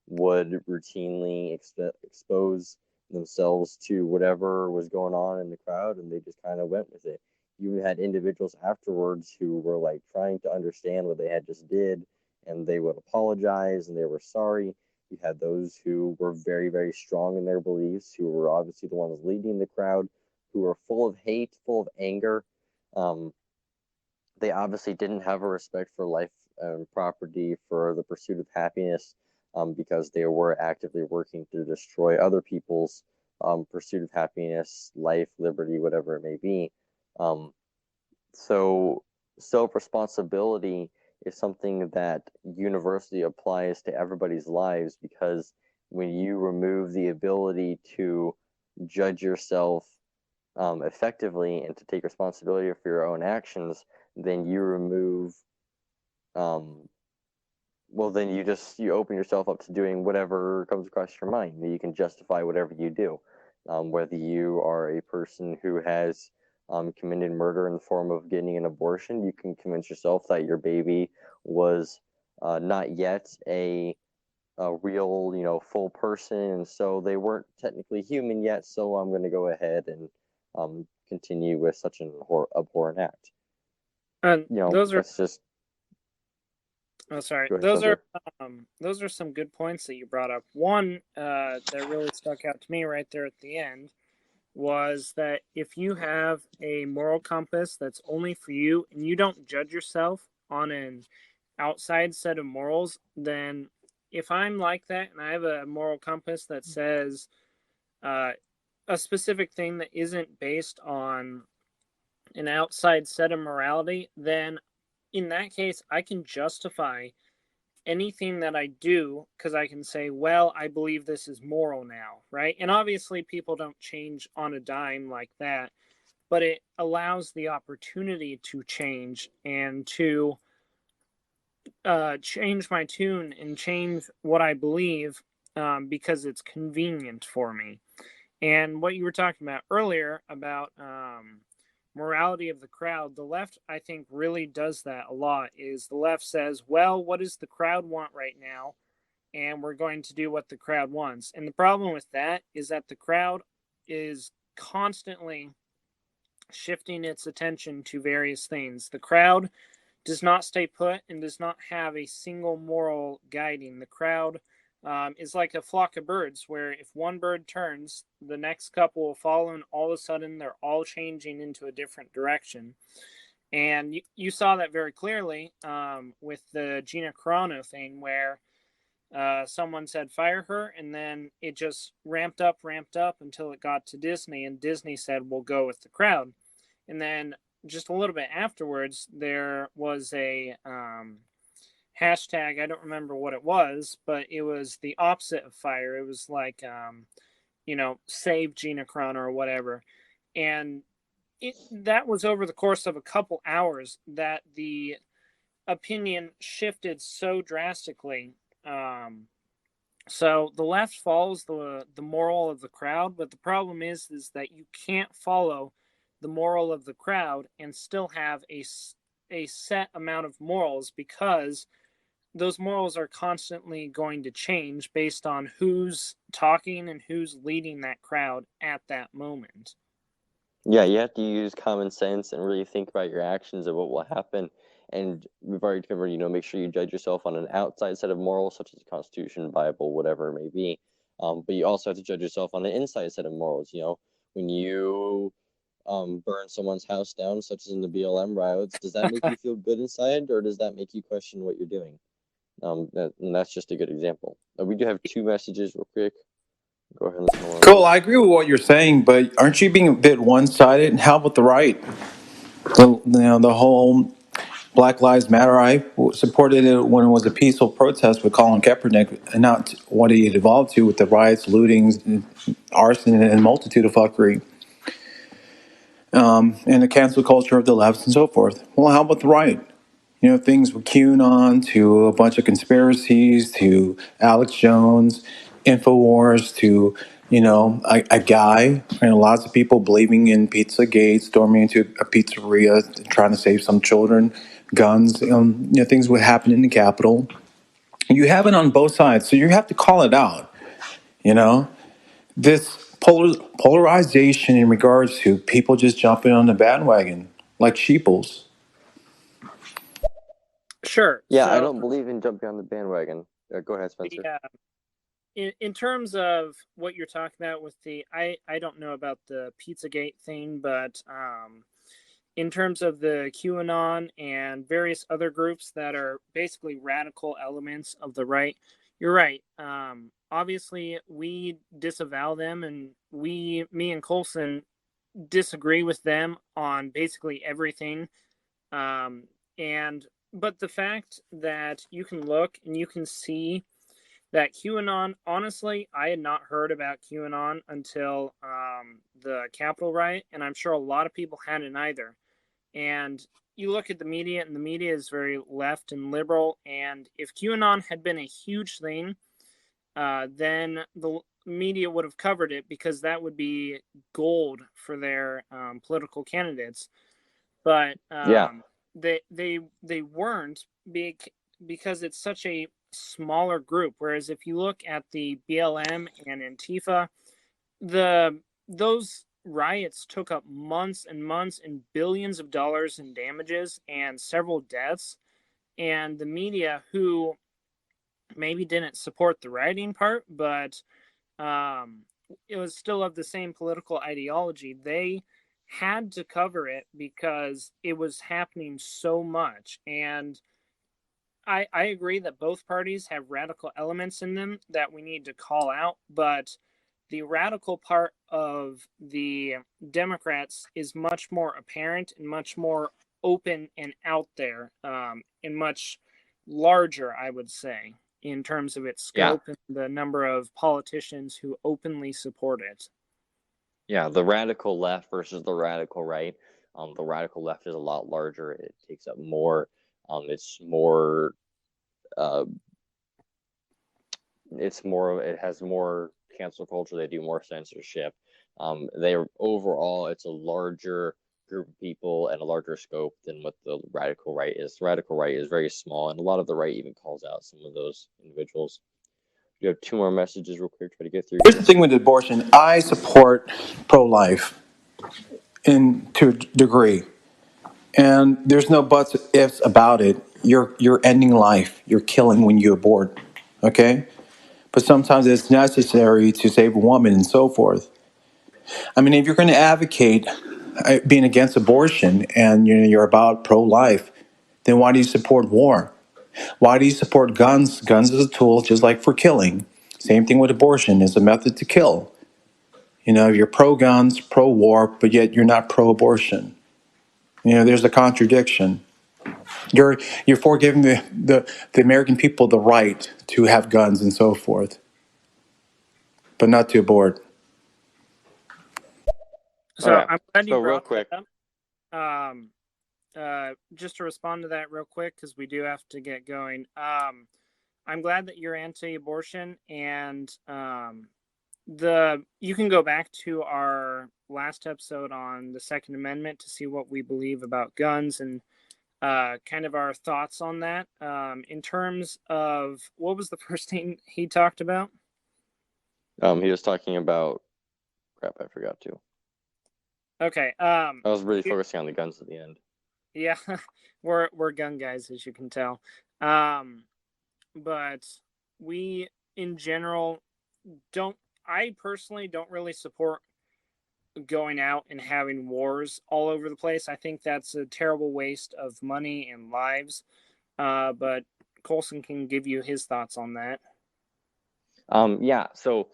would routinely expose themselves to whatever was going on in the crowd, and they just kind of went with it. You had individuals afterwards who were like trying to understand what they had just did, and they would apologize and they were sorry. You had those who were very, very strong in their beliefs, who were obviously the ones leading the crowd, who were full of hate, full of anger. They obviously didn't have a respect for life and property, for the pursuit of happiness, because they were actively working to destroy other people's pursuit of happiness, life, liberty, whatever it may be. So self-responsibility is something that universally applies to everybody's lives, because when you remove the ability to judge yourself effectively and to take responsibility for your own actions, then you remove then you open yourself up to doing whatever comes across your mind. You can justify whatever you do, whether you are a person who has committed murder in the form of getting an abortion. You can convince yourself that your baby was not yet a real, full person, and so they weren't technically human yet. So I'm going to go ahead and continue with such an abhorrent act. And those are. That's just. Oh, sorry. Go ahead, Those are some good points that you brought up. One that really stuck out to me right there at the end was that if you have a moral compass that's only for you and you don't judge yourself on an outside set of morals, then if I'm like that and I have a moral compass that says a specific thing that isn't based on an outside set of morality, then in that case, I can justify anything that I do because I can say, well, I believe this is moral now, right? And obviously, people don't change on a dime like that, but it allows the opportunity to change and to change my tune and change what I believe because it's convenient for me. And what you were talking about earlier about morality of the crowd, the left, I think, really does that a lot. Is the left says, well, what does the crowd want right now? And we're going to do what the crowd wants. And the problem with that is that the crowd is constantly shifting its attention to various things. The crowd does not stay put and does not have a single moral guiding. The crowd is like a flock of birds, where if one bird turns, the next couple will follow, and all of a sudden they're all changing into a different direction. And you saw that very clearly with the Gina Carano thing, where someone said fire her, and then it just ramped up until it got to Disney, and Disney said we'll go with the crowd. And then just a little bit afterwards, there was a hashtag. I don't remember what it was, but it was the opposite of fire. It was like, save Gina Carano or whatever. And that was over the course of a couple hours that the opinion shifted so drastically. So the left follows the moral of the crowd, but the problem is that you can't follow the moral of the crowd and still have a set amount of morals, because those morals are constantly going to change based on who's talking and who's leading that crowd at that moment. Yeah, you have to use common sense and really think about your actions and what will happen. And we've already covered, make sure you judge yourself on an outside set of morals, such as the Constitution, Bible, whatever it may be. But you also have to judge yourself on an inside set of morals. When you burn someone's house down, such as in the BLM riots, does that make you feel good inside, or does that make you question what you're doing? And that's just a good example. We do have 2 messages real quick. Go ahead and listen to one of Cool. those. I agree with what you're saying, but aren't you being a bit one-sided? And how about the right? The whole Black Lives Matter. I supported it when it was a peaceful protest with Colin Kaepernick, and not what it evolved to with the riots, lootings, arson, and a multitude of fuckery, and the cancel culture of the left and so forth. Well, how about the right? Things with QAnon to a bunch of conspiracies to Alex Jones, InfoWars to, a guy, and lots of people believing in Pizzagate, storming into a pizzeria, trying to save some children, guns, things would happen in the Capitol. You have it on both sides, so you have to call it out, you know? This polarization in regards to people just jumping on the bandwagon like sheeples. Sure. Yeah, I So don't believe in jumping on the bandwagon. Go ahead, Spencer. in terms of what you're talking about with I don't know about the Pizzagate thing, but in terms of the QAnon and various other groups that are basically radical elements of the right, you're right. Obviously, we disavow them, and me and Colson disagree with them on basically everything. Um, and but the fact that you can look and you can see that QAnon, honestly, I had not heard about QAnon until the Capitol riot, and I'm sure a lot of people hadn't either. And you look at the media, and the media is very left and liberal. And if QAnon had been a huge thing, then the media would have covered it because that would be gold for their political candidates. But Yeah. they weren't because it's such a smaller group. Whereas if you look at the BLM and Antifa, those riots took up months and months and billions of dollars in damages and several deaths. And the media, who maybe didn't support the rioting part, but um, it was still of the same political ideology, they had to cover it because it was happening so much. And I agree that both parties have radical elements in them that we need to call out, but the radical part of the Democrats is much more apparent and much more open and out there, and much larger, I would say, in terms of its Yeah. scope and the number of politicians who openly support it. Yeah, the radical left versus the radical right. The radical left is a lot larger. It takes up more. It's more. It has more cancel culture. They do more censorship. It's a larger group of people and a larger scope than what the radical right is. The radical right is very small, and a lot of the right even calls out some of those individuals. You have 2 more messages real quick. Try to get through Here's here. the thing with abortion. I support pro-life to a degree, and there's no buts ifs about it. You're ending life. You're killing when you abort. Okay, but sometimes it's necessary to save a woman and so forth. I mean, if you're going to advocate being against abortion and you're about pro-life, then why do you support war? Why do you support guns? Guns is a tool, just like for killing. Same thing with abortion, is a method to kill. You're pro-guns, pro-war, but yet you're not pro-abortion. There's a contradiction. You're for giving the American people the right to have guns and so forth, but not to abort. So Okay. I'm glad you So real brought that quick. up. Just to respond to that real quick, because we do have to get going. I'm glad that you're anti-abortion, and you can go back to our last episode on the Second Amendment to see what we believe about guns and kind of our thoughts on that. In terms of what was the first thing he talked about? He was talking about crap. I forgot to. Okay. I was really focusing on the guns at the end. Yeah, we're gun guys, as you can tell. But we, in general, don't. I personally don't really support going out and having wars all over the place. I think that's a terrible waste of money and lives. But Colson can give you his thoughts on that. Yeah. So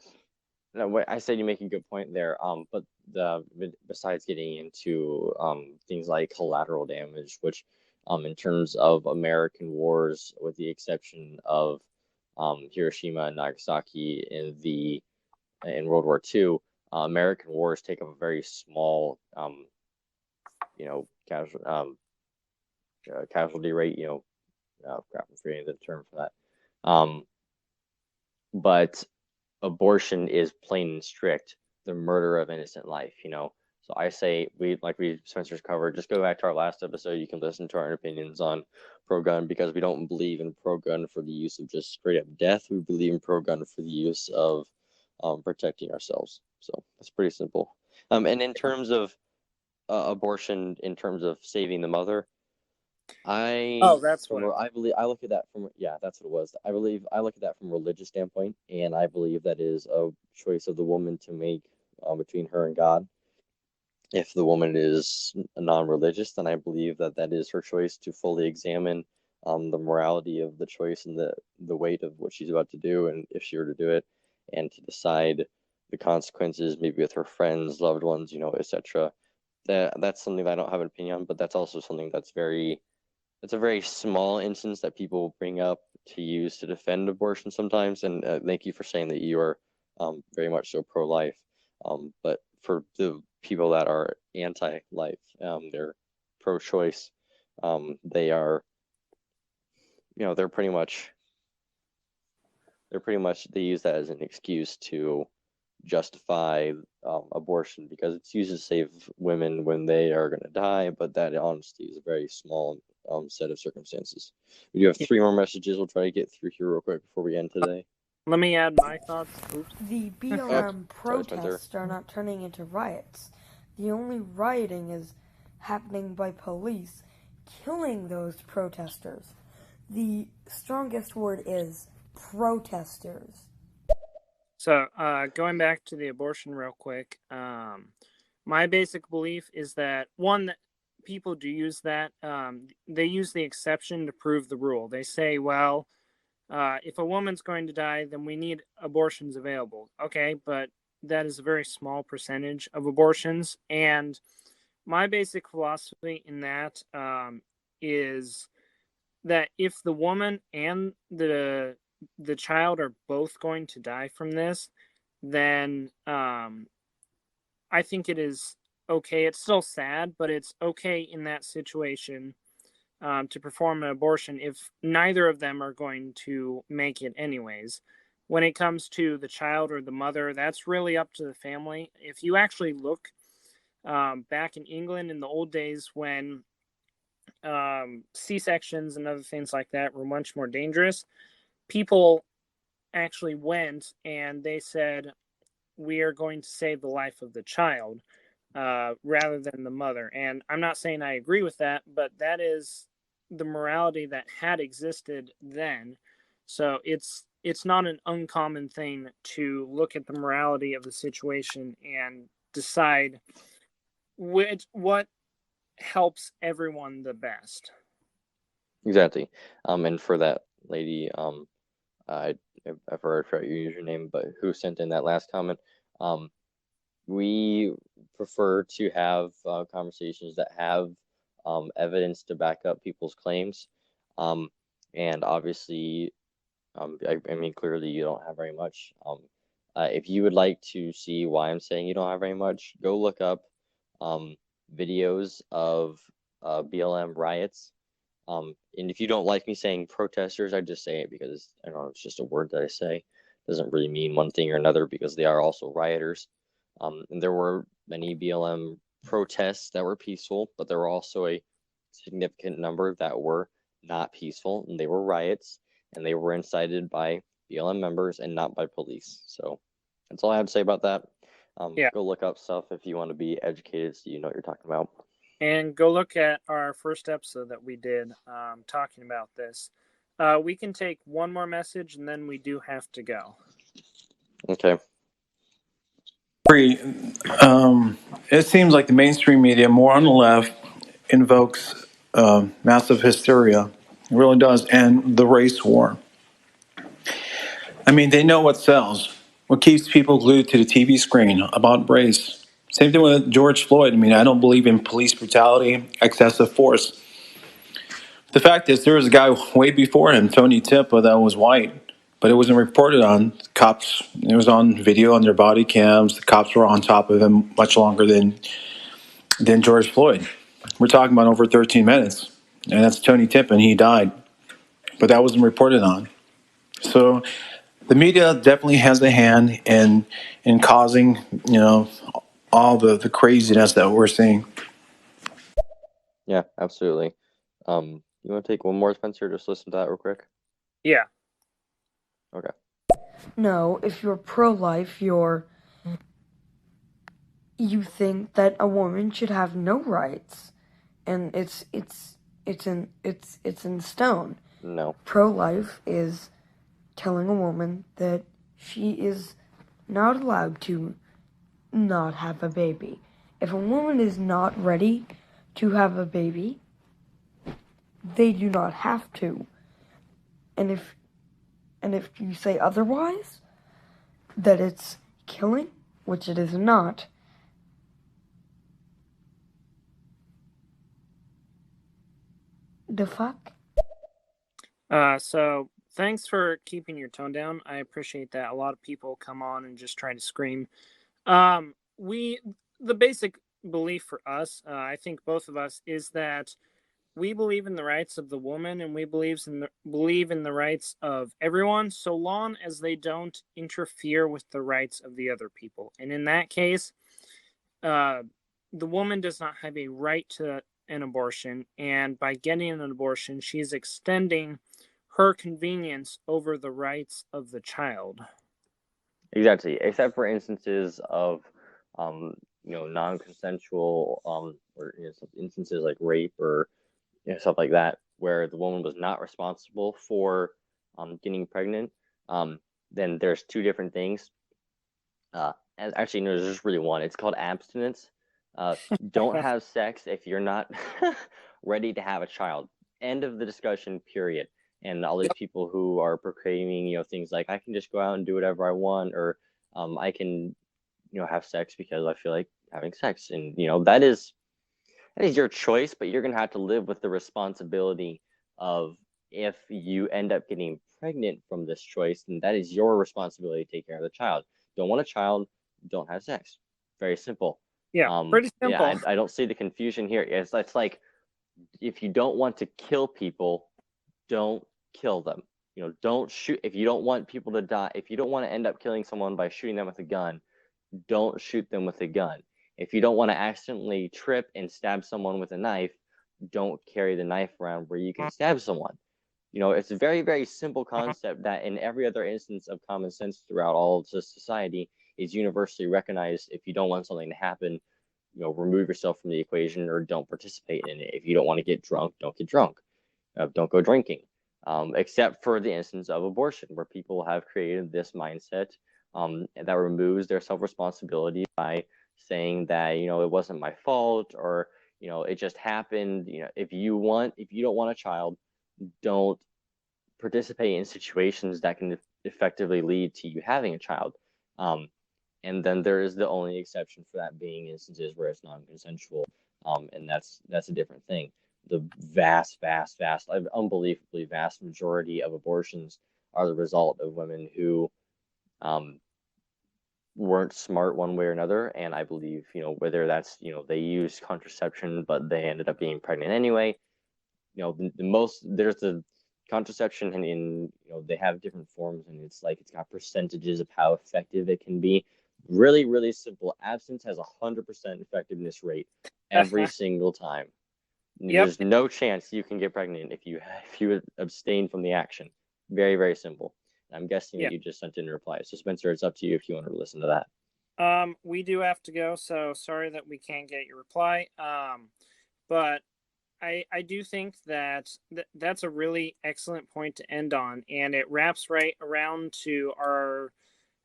what I said, you make a good point there. But besides getting into things like collateral damage, which in terms of American wars, with the exception of Hiroshima and Nagasaki in World War II, American wars take up a very small casualty rate. Crap, I'm forgetting the term for that. But abortion is plain and strict the murder of innocent life. So I say, Spencer's covered, just go back to our last episode. You can listen to our opinions on pro-gun, because we don't believe in pro-gun for the use of just straight up death. We believe in pro-gun for the use of protecting ourselves. So that's pretty simple. And in terms of abortion, in terms of saving the mother, I believe I look at that from that's what it was. I look at that from a religious standpoint, and I believe that is a choice of the woman to make between her and God. If the woman is non-religious, then I believe that is her choice to fully examine the morality of the choice and the weight of what she's about to do, and if she were to do it, and to decide the consequences, maybe with her friends, loved ones, etc. That's something that I don't have an opinion on, but that's also something it's a very small instance that people bring up to use to defend abortion sometimes. And thank you for saying that you are very much so pro-life. But for the people that are anti-life, they're pro-choice. They are, they're pretty much they use that as an excuse to justify abortion, because it's used to save women when they are going to die, but that honestly is a very small set of circumstances. We do have 3 more messages. We'll try to get through here real quick before we end today. Let me add my thoughts. Oops. The BLM protests are not turning into riots. The only rioting is happening by police killing those protesters. The strongest word is protesters. So, going back to the abortion real quick, my basic belief is that, one, that people do use that. They use the exception to prove the rule. They say, well, if a woman's going to die, then we need abortions available. Okay, but that is a very small percentage of abortions. And my basic philosophy in that is that if the woman and the child are both going to die from this, then I think it is okay. It's still sad, but it's okay in that situation to perform an abortion if neither of them are going to make it anyways. When it comes to the child or the mother, that's really up to the family. If you actually look back in England in the old days, when C-sections and other things like that were much more dangerous, people actually went and they said, we are going to save the life of the child rather than the mother. And I'm not saying I agree with that, but that is the morality that had existed then. So it's not an uncommon thing to look at the morality of the situation and decide what helps everyone the best. Exactly. And for that lady, I've heard your username, but who sent in that last comment, we prefer to have conversations that have evidence to back up people's claims. And obviously, I mean, clearly you don't have very much. If you would like to see why I'm saying you don't have very much, go look up videos of BLM riots. And if you don't like me saying protesters, I just say it because I don't know, it's just a word that I say. It doesn't really mean one thing or another, because they are also rioters. And there were many BLM protests that were peaceful, but there were also a significant number that were not peaceful, and they were riots, and they were incited by BLM members and not by police. So that's all I have to say about that. Yeah. Go look up stuff if you want to be educated, so you know what you're talking about. And go look at our first episode that we did talking about this. We can take one more message, and then we do have to go. Okay. It seems like the mainstream media, more on the left, invokes massive hysteria. It really does. And the race war. I mean, they know what sells, what keeps people glued to the TV screen about race. Same thing with George Floyd. I mean, I don't believe in police brutality, excessive force. The fact is, there was a guy way before him, Tony Tippa, that was white, but it wasn't reported on. Cops, it was on video on their body cams. The cops were on top of him much longer than George Floyd. We're talking about over 13 minutes, and that's Tony Tippa, and he died, but that wasn't reported on. So the media definitely has a hand in causing, all the craziness that we're seeing. Yeah, absolutely. You want to take one more, Spencer? Just listen to that real quick. Yeah. Okay. No, if you're pro-life, you think that a woman should have no rights, and it's in stone. No. Pro-life is telling a woman that she is not allowed to not have a baby. If a woman is not ready to have a baby, they do not have to. And if you say otherwise, that it's killing, which it is not, the fuck? So thanks for keeping your tone down. I appreciate that. A lot of people come on and just try to scream. The basic belief for us, I think both of us, is that we believe in the rights of the woman, and we believe in the rights of everyone, so long as they don't interfere with the rights of the other people. And in that case, the woman does not have a right to an abortion, and by getting an abortion, she's extending her convenience over the rights of the child. Exactly, except for instances of, non-consensual, or some instances like rape or stuff like that, where the woman was not responsible for getting pregnant. Then there's two different things. And actually, no, there's just really one. It's called abstinence. Don't have sex if you're not ready to have a child. End of the discussion, period. And all these people who are proclaiming, things like, I can just go out and do whatever I want, or I can, have sex because I feel like having sex. And, that is your choice, but you're going to have to live with the responsibility of, if you end up getting pregnant from this choice, then that is your responsibility to take care of the child. Don't want a child, don't have sex. Very simple. Yeah, pretty simple. Yeah, I don't see the confusion here. It's like, if you don't want to kill people, don't kill them. Don't shoot. If you don't want people to die, if you don't want to end up killing someone by shooting them with a gun, don't shoot them with a gun. If you don't want to accidentally trip and stab someone with a knife, don't carry the knife around where you can stab someone. It's a very, very simple concept that in every other instance of common sense throughout all of society is universally recognized. If you don't want something to happen, remove yourself from the equation or don't participate in it. If you don't want to get drunk, don't get drunk. Don't go drinking. Except for the instance of abortion, where people have created this mindset that removes their self-responsibility by saying that, it wasn't my fault, or, it just happened. If you don't want a child, don't participate in situations that can effectively lead to you having a child. And then there is the only exception for that being instances where it's non-consensual, and that's a different thing. The vast, unbelievably vast majority of abortions are the result of women who weren't smart one way or another. And I believe, whether that's, they used contraception, but they ended up being pregnant anyway. There's the contraception, and they have different forms, and it's got percentages of how effective it can be. Really, really simple. Abstinence has 100% effectiveness rate every single time. Yep. There's no chance you can get pregnant if you abstain from the action. Very, very simple. I'm guessing that you just sent in a reply. So Spencer, it's up to you if you want to listen to that. We do have to go, so sorry that we can't get your reply. But I do think that that's a really excellent point to end on, and it wraps right around to our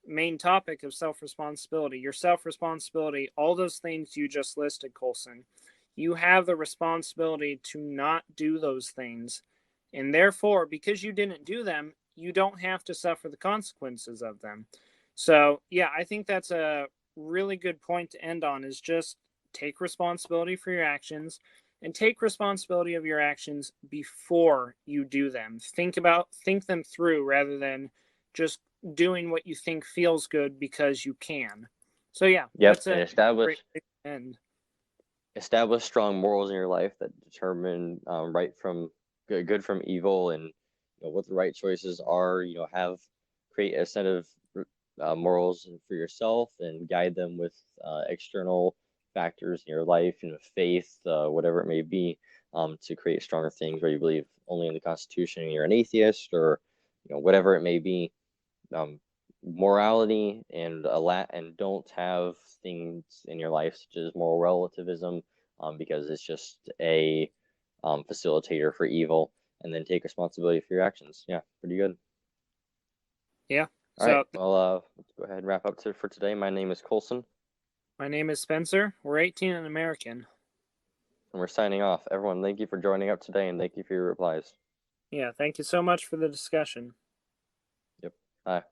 main topic of self-responsibility. Your self-responsibility, all those things you just listed, Colson, you have the responsibility to not do those things, and therefore, because you didn't do them, you don't have to suffer the consequences of them. So yeah, I think that's a really good point to end on, is just take responsibility for your actions, and take responsibility of your actions before you do them. Think them through, rather than just doing what you think feels good because you can. So yeah, Yep, that's and a great place to end. establish strong morals in your life that determine right from good from evil, and what the right choices are. Create a set of morals for yourself and guide them with external factors in your life, faith, whatever it may be, to create stronger things. Where you believe only in the Constitution and you're an atheist, or whatever it may be. Morality and don't have things in your life such as moral relativism, because it's just a facilitator for evil. And then take responsibility for your actions. Yeah, pretty good. Yeah. All right. Well, let's go ahead and wrap up for today. My name is Colson. My name is Spencer. We're 18 and American. And we're signing off. Everyone, thank you for joining up today, and thank you for your replies. Yeah, thank you so much for the discussion. Yep. Bye.